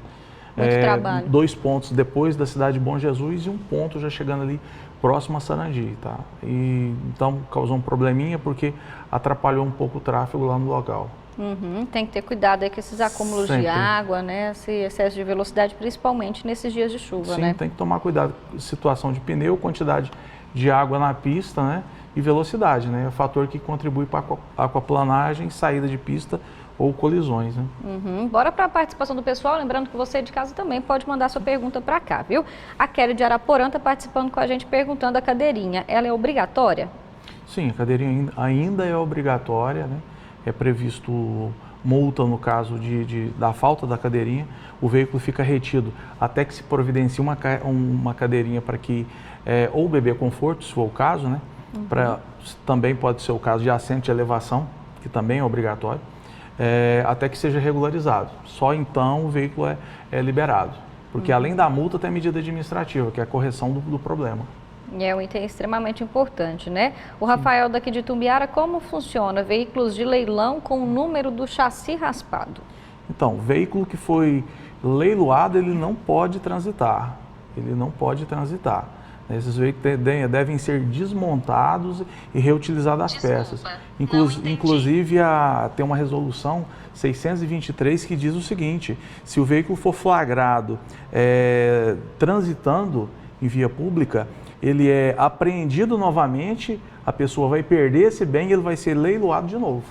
S1: Muito trabalho.
S16: 2 pontos depois da cidade de Bom Jesus e 1 ponto já chegando ali próximo a Sarandi, tá? E então causou um probleminha porque atrapalhou um pouco o tráfego lá no local.
S1: Tem que ter cuidado aí com esses acúmulos de água, né? Esse excesso de velocidade, principalmente nesses dias de chuva, né?
S16: Sim, tem que tomar cuidado com situação de pneu, quantidade de água na pista, né? E velocidade, né? É o fator que contribui para a aquaplanagem, saída de pista ou colisões, né?
S1: Bora para a participação do pessoal, lembrando que você de casa também pode mandar sua pergunta para cá, viu? A Kelly de Araporã está participando com a gente, perguntando a cadeirinha, ela é obrigatória?
S16: Sim, a cadeirinha ainda é obrigatória, né? É previsto multa no caso da falta da cadeirinha, o veículo fica retido até que se providencie uma cadeirinha para que, ou bebê conforto, se for o caso, né? Também pode ser o caso de assento de elevação, que também é obrigatório, até que seja regularizado. Só então o veículo é liberado, porque além da multa tem a medida administrativa, que é a correção do problema.
S1: É um item extremamente importante, né? O Rafael daqui de Itumbiara, como funciona veículos de leilão com o número do chassi raspado?
S16: Então, veículo que foi leiloado, ele não pode transitar. Ele não pode transitar. Esses veículos devem ser desmontados e reutilizadas as peças. Inclusive, tem uma resolução 623 que diz o seguinte: se o veículo for flagrado transitando em via pública, ele é apreendido novamente, a pessoa vai perder esse bem e ele vai ser leiloado de novo.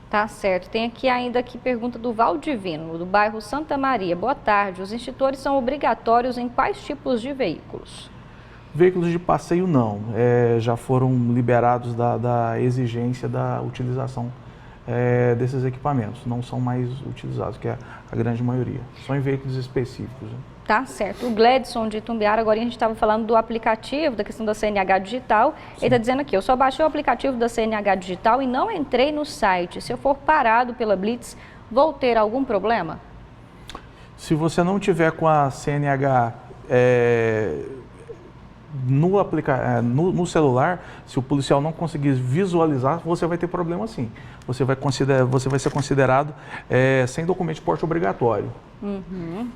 S1: Tá certo. Tem aqui ainda pergunta do Valdivino, do bairro Santa Maria. Boa tarde. Os extintores são obrigatórios em quais tipos de veículos?
S16: Veículos de passeio não, já foram liberados da exigência da utilização desses equipamentos, não são mais utilizados, que é a grande maioria, só em veículos específicos. Né?
S1: Tá certo. O Gledson de Itumbiara, agora a gente estava falando do aplicativo, da questão da CNH Digital. Sim. Ele está dizendo aqui, eu só baixei o aplicativo da CNH Digital e não entrei no site. Se eu for parado pela Blitz, vou ter algum problema?
S16: Se você não tiver com a CNH no celular, se o policial não conseguir visualizar, você vai ter problema sim. Você vai ser considerado sem documento de porte obrigatório.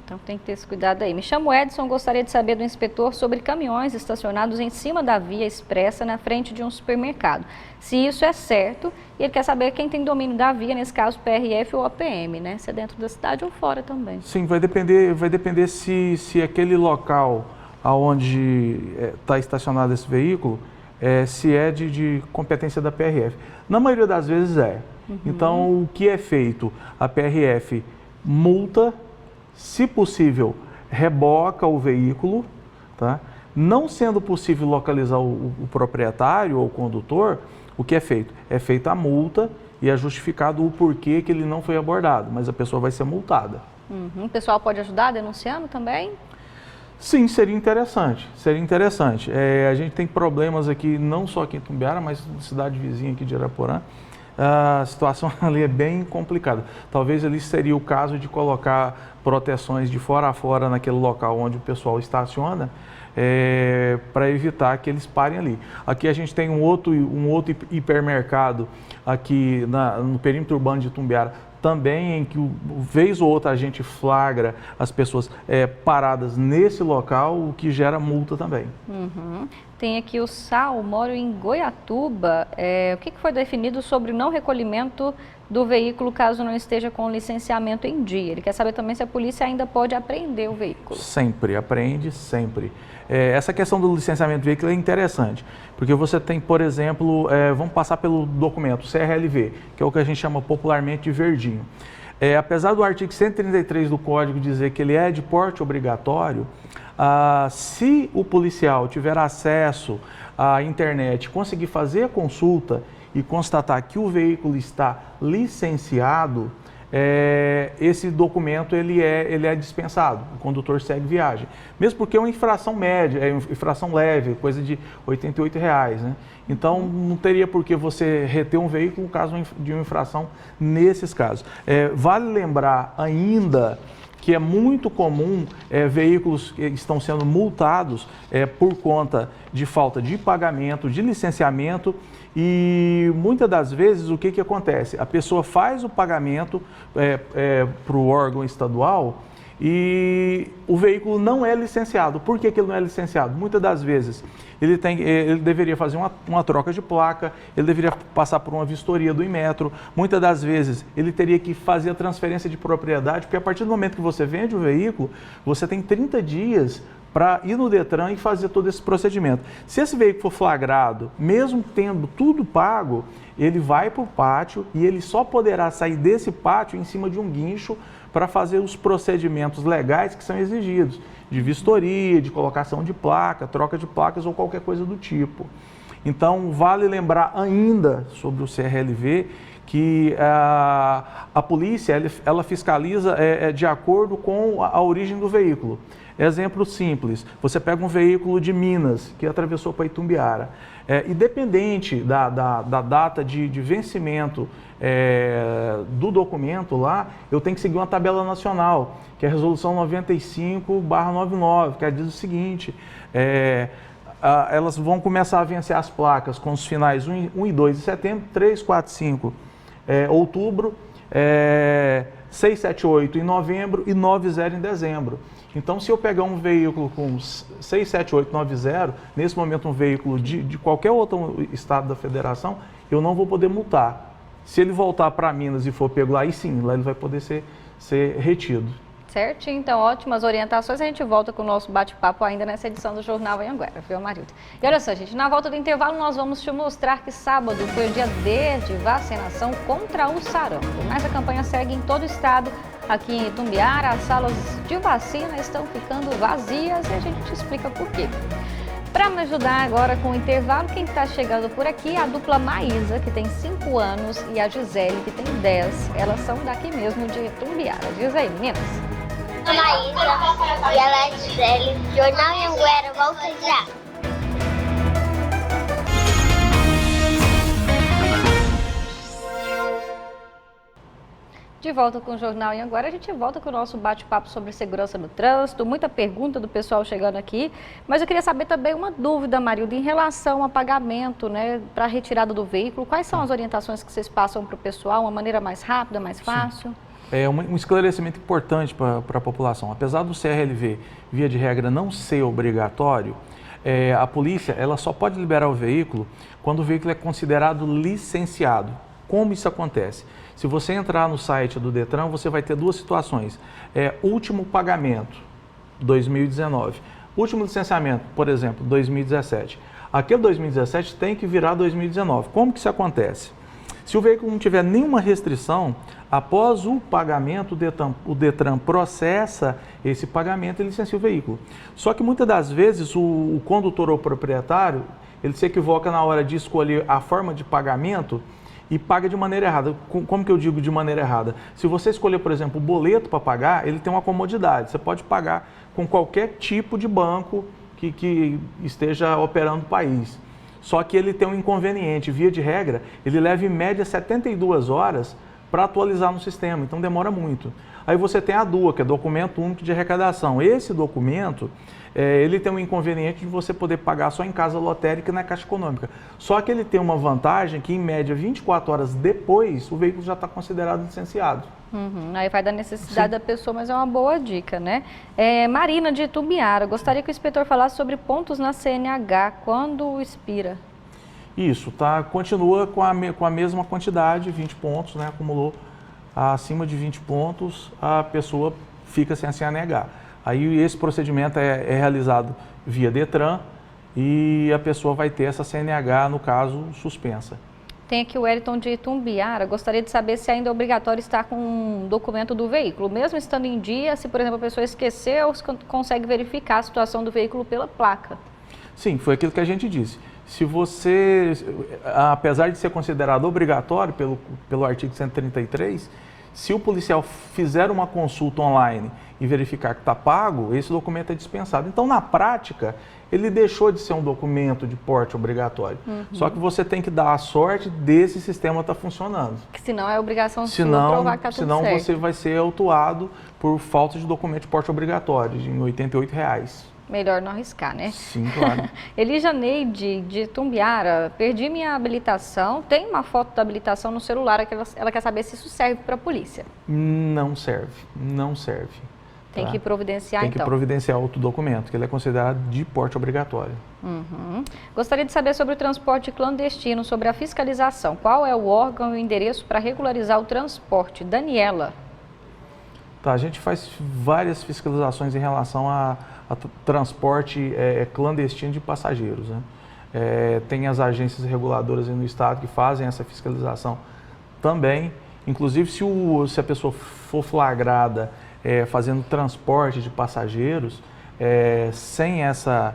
S1: Então tem que ter esse cuidado aí. Me chamo Edson, gostaria de saber do inspetor sobre caminhões estacionados em cima da via expressa na frente de um supermercado. Se isso é certo, e ele quer saber quem tem domínio da via, nesse caso PRF ou APM, né? Se é dentro da cidade ou fora também.
S16: Sim, vai depender se aquele local aonde está estacionado esse veículo, se é de competência da PRF. Na maioria das vezes é. Então, o que é feito? A PRF multa, se possível, reboca o veículo, tá? Não sendo possível localizar o proprietário ou o condutor, o que é feito? É feita a multa e é justificado o porquê que ele não foi abordado, mas a pessoa vai ser multada.
S1: O pessoal pode ajudar denunciando também?
S16: Sim, seria interessante, a gente tem problemas aqui, não só aqui em Itumbiara, mas na cidade vizinha aqui de Araporã. A situação ali é bem complicada. Talvez ali seria o caso de colocar proteções de fora a fora naquele local onde o pessoal estaciona, para evitar que eles parem ali. Aqui a gente tem um outro hipermercado aqui no perímetro urbano de Itumbiara, também em que vez ou outra a gente flagra as pessoas paradas nesse local, o que gera multa também. Tem aqui o Sal, moro em Goiatuba. O que foi definido sobre o não recolhimento do veículo caso não esteja com o licenciamento em dia? Ele quer saber também se a polícia ainda pode apreender o veículo. Sempre, apreende sempre. Essa questão do licenciamento do veículo é interessante, porque você tem, por exemplo, vamos passar pelo documento CRLV, que é o que a gente chama popularmente de verdinho. Apesar do artigo 133 do Código dizer que ele é de porte obrigatório, se o policial tiver acesso à internet, conseguir fazer a consulta e constatar que o veículo está licenciado, esse documento ele é dispensado, o condutor segue viagem. Mesmo porque é uma infração média, é uma infração leve, coisa de R$ 88,00, né? Então não teria por que você reter um veículo no caso de uma infração nesses casos. Vale lembrar ainda que é muito comum veículos que estão sendo multados por conta de falta de pagamento, de licenciamento, e muitas das vezes o que acontece? A pessoa faz o pagamento para o órgão estadual e o veículo não é licenciado. Por que ele não é licenciado? Muitas das vezes ele deveria fazer uma troca de placa, ele deveria passar por uma vistoria do Inmetro, muitas das vezes ele teria que fazer a transferência de propriedade, porque a partir do momento que você vende o veículo, você tem 30 dias para ir no Detran e fazer todo esse procedimento. Se esse veículo for flagrado, mesmo tendo tudo pago, ele vai para o pátio e ele só poderá sair desse pátio em cima de um guincho para fazer os procedimentos legais que são exigidos, de vistoria, de colocação de placa, troca de placas ou qualquer coisa do tipo. Então, vale lembrar ainda sobre o CRLV que a polícia ela fiscaliza de acordo com a origem do veículo. Exemplo simples, você pega um veículo de Minas que atravessou para Itumbiara, independente da data de vencimento do documento lá, eu tenho que seguir uma tabela nacional, que é a resolução 95/99, que diz o seguinte, elas vão começar a vencer as placas com os finais 1 e 2 de setembro, 3, 4, 5 outubro, 6, 7, 8 em novembro e 9, 0 em dezembro. Então, se eu pegar um veículo com 6, 7, 8, 9, 0, nesse momento um veículo de qualquer outro estado da federação, eu não vou poder multar. Se ele voltar para Minas e for pego lá, aí sim, lá ele vai poder ser retido. Certinho, então ótimas orientações. A gente volta com o nosso bate-papo ainda nessa edição do Jornal Anhanguera, viu, Marilda? E olha só, gente, na volta do intervalo nós vamos te mostrar que sábado foi o dia D de vacinação contra o sarampo. Mas a campanha segue em todo o estado. Aqui em Itumbiara, as salas de vacina estão ficando vazias e a gente te explica por quê.
S1: Para me ajudar agora com o intervalo, quem está chegando por aqui é a dupla Maísa, que tem 5 anos, e a Gisele, que tem 10. Elas são daqui mesmo de Itumbiara. Diz aí, meninas.
S15: A Maísa e ela é a Gisele. Jornal Anhanguera, volta já.
S1: De volta com o Jornal Anhanguera, a gente volta com o nosso bate-papo sobre segurança no trânsito, muita pergunta do pessoal chegando aqui, mas eu queria saber também uma dúvida, Marilda, em relação ao pagamento, né, para a retirada do veículo. Quais são as orientações que vocês passam para o pessoal, uma maneira mais rápida, mais fácil?
S16: Sim. É um esclarecimento importante para a população. Apesar do CRLV, via de regra, não ser obrigatório, a polícia ela só pode liberar o veículo quando o veículo é considerado licenciado. Como isso acontece? Se você entrar no site do Detran, você vai ter 2 situações. Último pagamento, 2019. Último licenciamento, por exemplo, 2017. Aquele 2017 tem que virar 2019. Como que isso acontece? Se o veículo não tiver nenhuma restrição, após o pagamento, o Detran processa esse pagamento e licencia o veículo. Só que muitas das vezes o condutor ou proprietário, ele se equivoca na hora de escolher a forma de pagamento e paga de maneira errada. Como que eu digo de maneira errada? Se você escolher, por exemplo, o boleto para pagar, ele tem uma comodidade. Você pode pagar com qualquer tipo de banco que esteja operando no país. Só que ele tem um inconveniente. Via de regra, ele leva em média 72 horas para atualizar no sistema, então demora muito. Aí você tem a DUA, que é Documento Único de Arrecadação. Esse documento, ele tem um inconveniente de você poder pagar só em casa lotérica e na Caixa Econômica. Só que ele tem uma vantagem que, em média, 24 horas depois, o veículo já está considerado licenciado.
S1: Aí vai da necessidade da pessoa, mas é uma boa dica, né? Marina de Itumbiara, gostaria que o inspetor falasse sobre pontos na CNH, quando expira.
S16: Isso, tá? Continua com a mesma quantidade, 20 pontos, né? Acumulou acima de 20 pontos, a pessoa fica sem a CNH. Aí esse procedimento é realizado via Detran e a pessoa vai ter essa CNH, no caso, suspensa.
S1: Tem aqui o Wellington de Itumbiara, gostaria de saber se ainda é obrigatório estar com um documento do veículo. Mesmo estando em dia, se por exemplo a pessoa esqueceu, consegue verificar a situação do veículo pela placa.
S16: Sim, foi aquilo que a gente disse. Se você, apesar de ser considerado obrigatório pelo artigo 133, se o policial fizer uma consulta online e verificar que está pago, esse documento é dispensado. Então, na prática, ele deixou de ser um documento de porte obrigatório. Só que você tem que dar a sorte desse sistema estar funcionando.
S1: Que senão é obrigação sua provar que está tudo certo.
S16: Senão você vai ser autuado por falta de documento de porte obrigatório, de R$ 88.
S1: Melhor não arriscar, né?
S16: Sim, claro.
S1: Elija Neide de Itumbiara, perdi minha habilitação, tem uma foto da habilitação no celular, que ela quer saber se isso serve para a polícia.
S16: Não serve, não serve.
S1: Tem que providenciar, então.
S16: Tem que providenciar outro documento, que ele é considerado de porte obrigatório.
S1: Gostaria de saber sobre o transporte clandestino, sobre a fiscalização. Qual é o órgão e o endereço para regularizar o transporte? Daniela.
S16: Tá, a gente faz várias fiscalizações em relação a transporte clandestino de passageiros, né? Tem as agências reguladoras no estado que fazem essa fiscalização também. Inclusive, se a pessoa for flagrada fazendo transporte de passageiros sem essa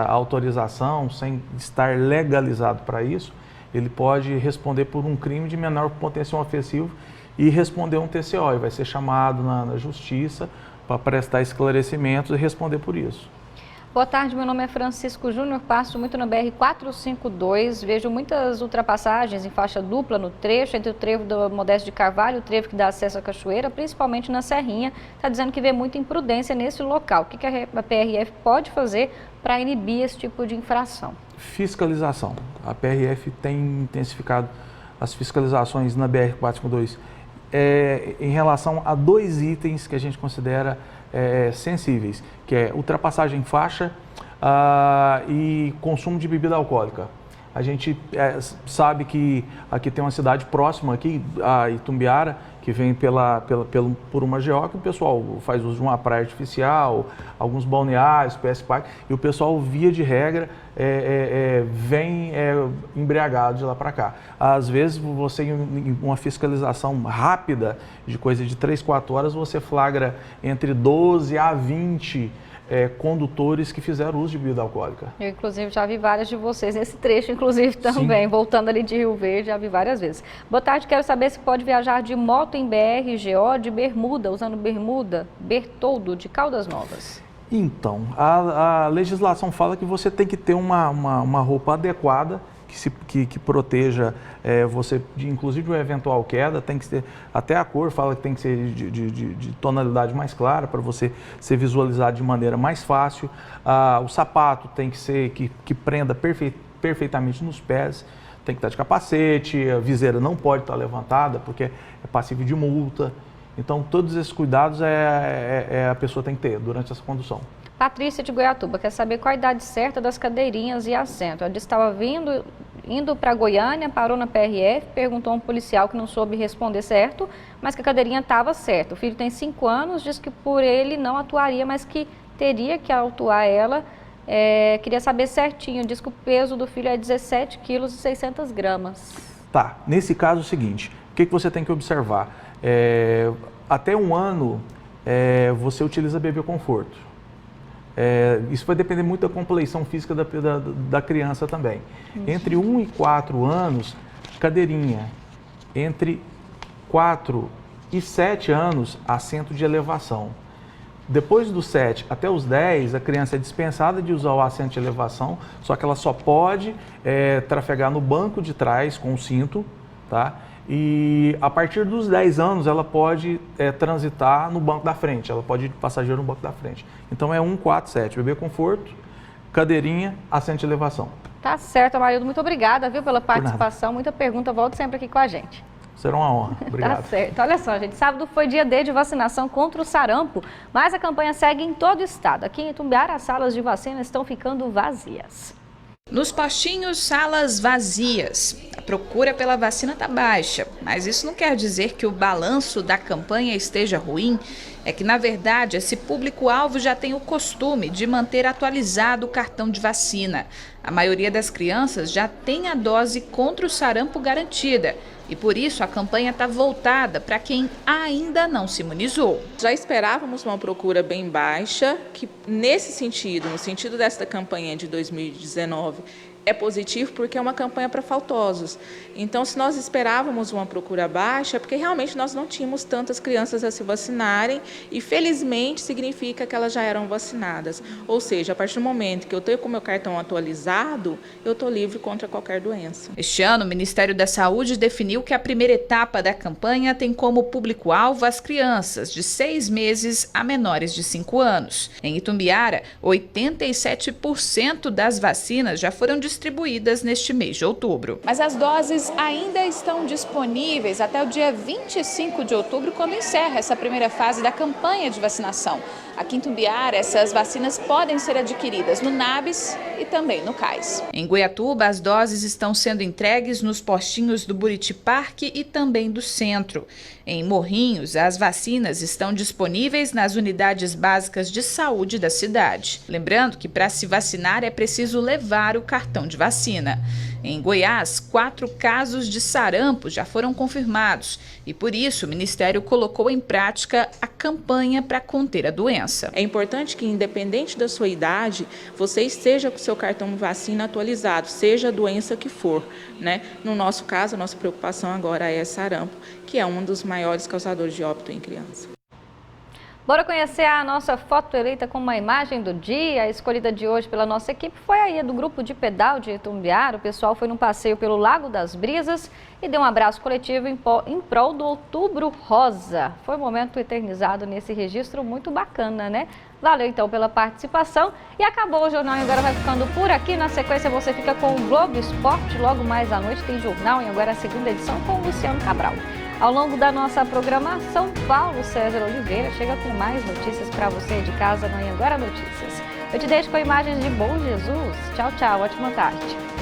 S16: autorização, sem estar legalizado para isso, ele pode responder por um crime de menor potencial ofensivo e responder um TCO. E vai ser chamado na justiça para prestar esclarecimentos e responder por isso.
S1: Boa tarde, meu nome é Francisco Júnior, passo muito na BR-452, vejo muitas ultrapassagens em faixa dupla no trecho, entre o trevo do Modesto de Carvalho e o trevo que dá acesso à cachoeira, principalmente na Serrinha. Está dizendo que vê muita imprudência nesse local. O que a PRF pode fazer para inibir esse tipo de infração?
S16: Fiscalização. A PRF tem intensificado as fiscalizações na BR-452 em relação a 2 itens que a gente considera sensíveis, que é ultrapassagem em faixa e consumo de bebida alcoólica. A gente sabe que aqui tem uma cidade próxima, aqui, a Itumbiara, que vem por uma GO, que o pessoal faz uso de uma praia artificial, alguns balneários, PS Park, e o pessoal, via de regra, vem embriagado de lá para cá. Às vezes, você, em uma fiscalização rápida, de coisa de 3, 4 horas, você flagra entre 12 a 20 condutores que fizeram uso de bebida alcoólica.
S1: Eu, inclusive, já vi várias de vocês nesse trecho, inclusive, também. Sim. Voltando ali de Rio Verde, já vi várias vezes. Boa tarde, quero saber se pode viajar de moto em BR-GO de bermuda, usando bermuda, Bertoldo, de Caldas Novas.
S16: Então, a legislação fala que você tem que ter uma roupa adequada, que proteja você, inclusive de uma eventual queda. Tem que ser, até a cor fala que tem que ser de tonalidade mais clara, para você ser visualizado de maneira mais fácil. O sapato tem que ser que prenda perfeitamente nos pés, tem que estar de capacete, a viseira não pode estar levantada, porque é passível de multa. Então, todos esses cuidados a pessoa tem que ter durante essa condução.
S1: Patrícia de Goiatuba quer saber qual a idade certa das cadeirinhas e assento. Ela estava indo para Goiânia, parou na PRF, perguntou a um policial que não soube responder certo, mas que a cadeirinha estava certa. O filho tem 5 anos, diz que por ele não atuaria, mas que teria que autuar ela. Queria saber certinho, diz que o peso do filho é 17 quilos e 600 gramas.
S16: Tá, nesse caso é o seguinte, o que você tem que observar? Até 1 ano, você utiliza bebê conforto. Isso vai depender muito da compleição física da criança também. Entre 1 e 4 anos, cadeirinha. Entre 4 e 7 anos, assento de elevação. Depois dos 7 até os 10, a criança é dispensada de usar o assento de elevação, só que ela só pode trafegar no banco de trás com o cinto, tá? E a partir dos 10 anos ela pode transitar no banco da frente, ela pode ir de passageiro no banco da frente. Então é 1, 4, 7, bebê conforto, cadeirinha, assento de elevação.
S1: Tá certo, Amarildo, muito obrigada, viu, pela participação, muita pergunta, volte sempre aqui com a gente.
S16: Será uma honra, obrigado.
S1: Tá certo, olha só, gente, sábado foi dia D de vacinação contra o sarampo, mas a campanha segue em todo o estado. Aqui em Itumbiara, as salas de vacina estão ficando vazias.
S2: Nos postinhos, salas vazias. A procura pela vacina está baixa, mas isso não quer dizer que o balanço da campanha esteja ruim. É que, na verdade, esse público-alvo já tem o costume de manter atualizado o cartão de vacina. A maioria das crianças já tem a dose contra o sarampo garantida. E por isso a campanha está voltada para quem ainda não se imunizou.
S4: Já esperávamos uma procura bem baixa, que nesse sentido, no sentido desta campanha de 2019, é positivo porque é uma campanha para faltosos. Então, se nós esperávamos uma procura baixa, é porque realmente nós não tínhamos tantas crianças a se vacinarem e, felizmente, significa que elas já eram vacinadas. Ou seja, a partir do momento que eu tenho com o meu cartão atualizado, eu estou livre contra qualquer doença.
S2: Este ano, o Ministério da Saúde definiu que a primeira etapa da campanha tem como público-alvo as crianças de 6 meses a menores de 5 anos. Em Itumbiara, 87% das vacinas já foram distribuídas neste mês de outubro. Mas as doses ainda estão disponíveis até o dia 25 de outubro, quando encerra essa primeira fase da campanha de vacinação. Aqui em Itumbiara, essas vacinas podem ser adquiridas no NABS e também no CAIS. Em Goiatuba, as doses estão sendo entregues nos postinhos do Buriti Parque e também do centro. Em Morrinhos, as vacinas estão disponíveis nas unidades básicas de saúde da cidade. Lembrando que para se vacinar é preciso levar o cartão de vacina. Em Goiás, 4 casos de sarampo já foram confirmados e, por isso, o Ministério colocou em prática a campanha para conter a doença.
S4: É importante que, independente da sua idade, você esteja com o seu cartão de vacina atualizado, seja a doença que for, né? No nosso caso, a nossa preocupação agora é sarampo, que é um dos maiores causadores de óbito em criança.
S1: Bora conhecer a nossa foto eleita com uma imagem do dia. A escolhida de hoje pela nossa equipe foi aí do grupo de pedal de Itumbiara. O pessoal foi num passeio pelo Lago das Brisas e deu um abraço coletivo em prol do Outubro Rosa. Foi um momento eternizado nesse registro muito bacana, né? Valeu então pela participação e acabou o Jornal Anhanguera, vai ficando por aqui. Na sequência você fica com o Globo Esporte. Logo mais à noite tem Jornal Anhanguera, a segunda edição com o Luciano Cabral. Ao longo da nossa programação, Paulo César Oliveira chega com mais notícias para você de casa no Anhanguera Notícias. Eu te deixo com imagens de Bom Jesus. Tchau, tchau. Ótima tarde.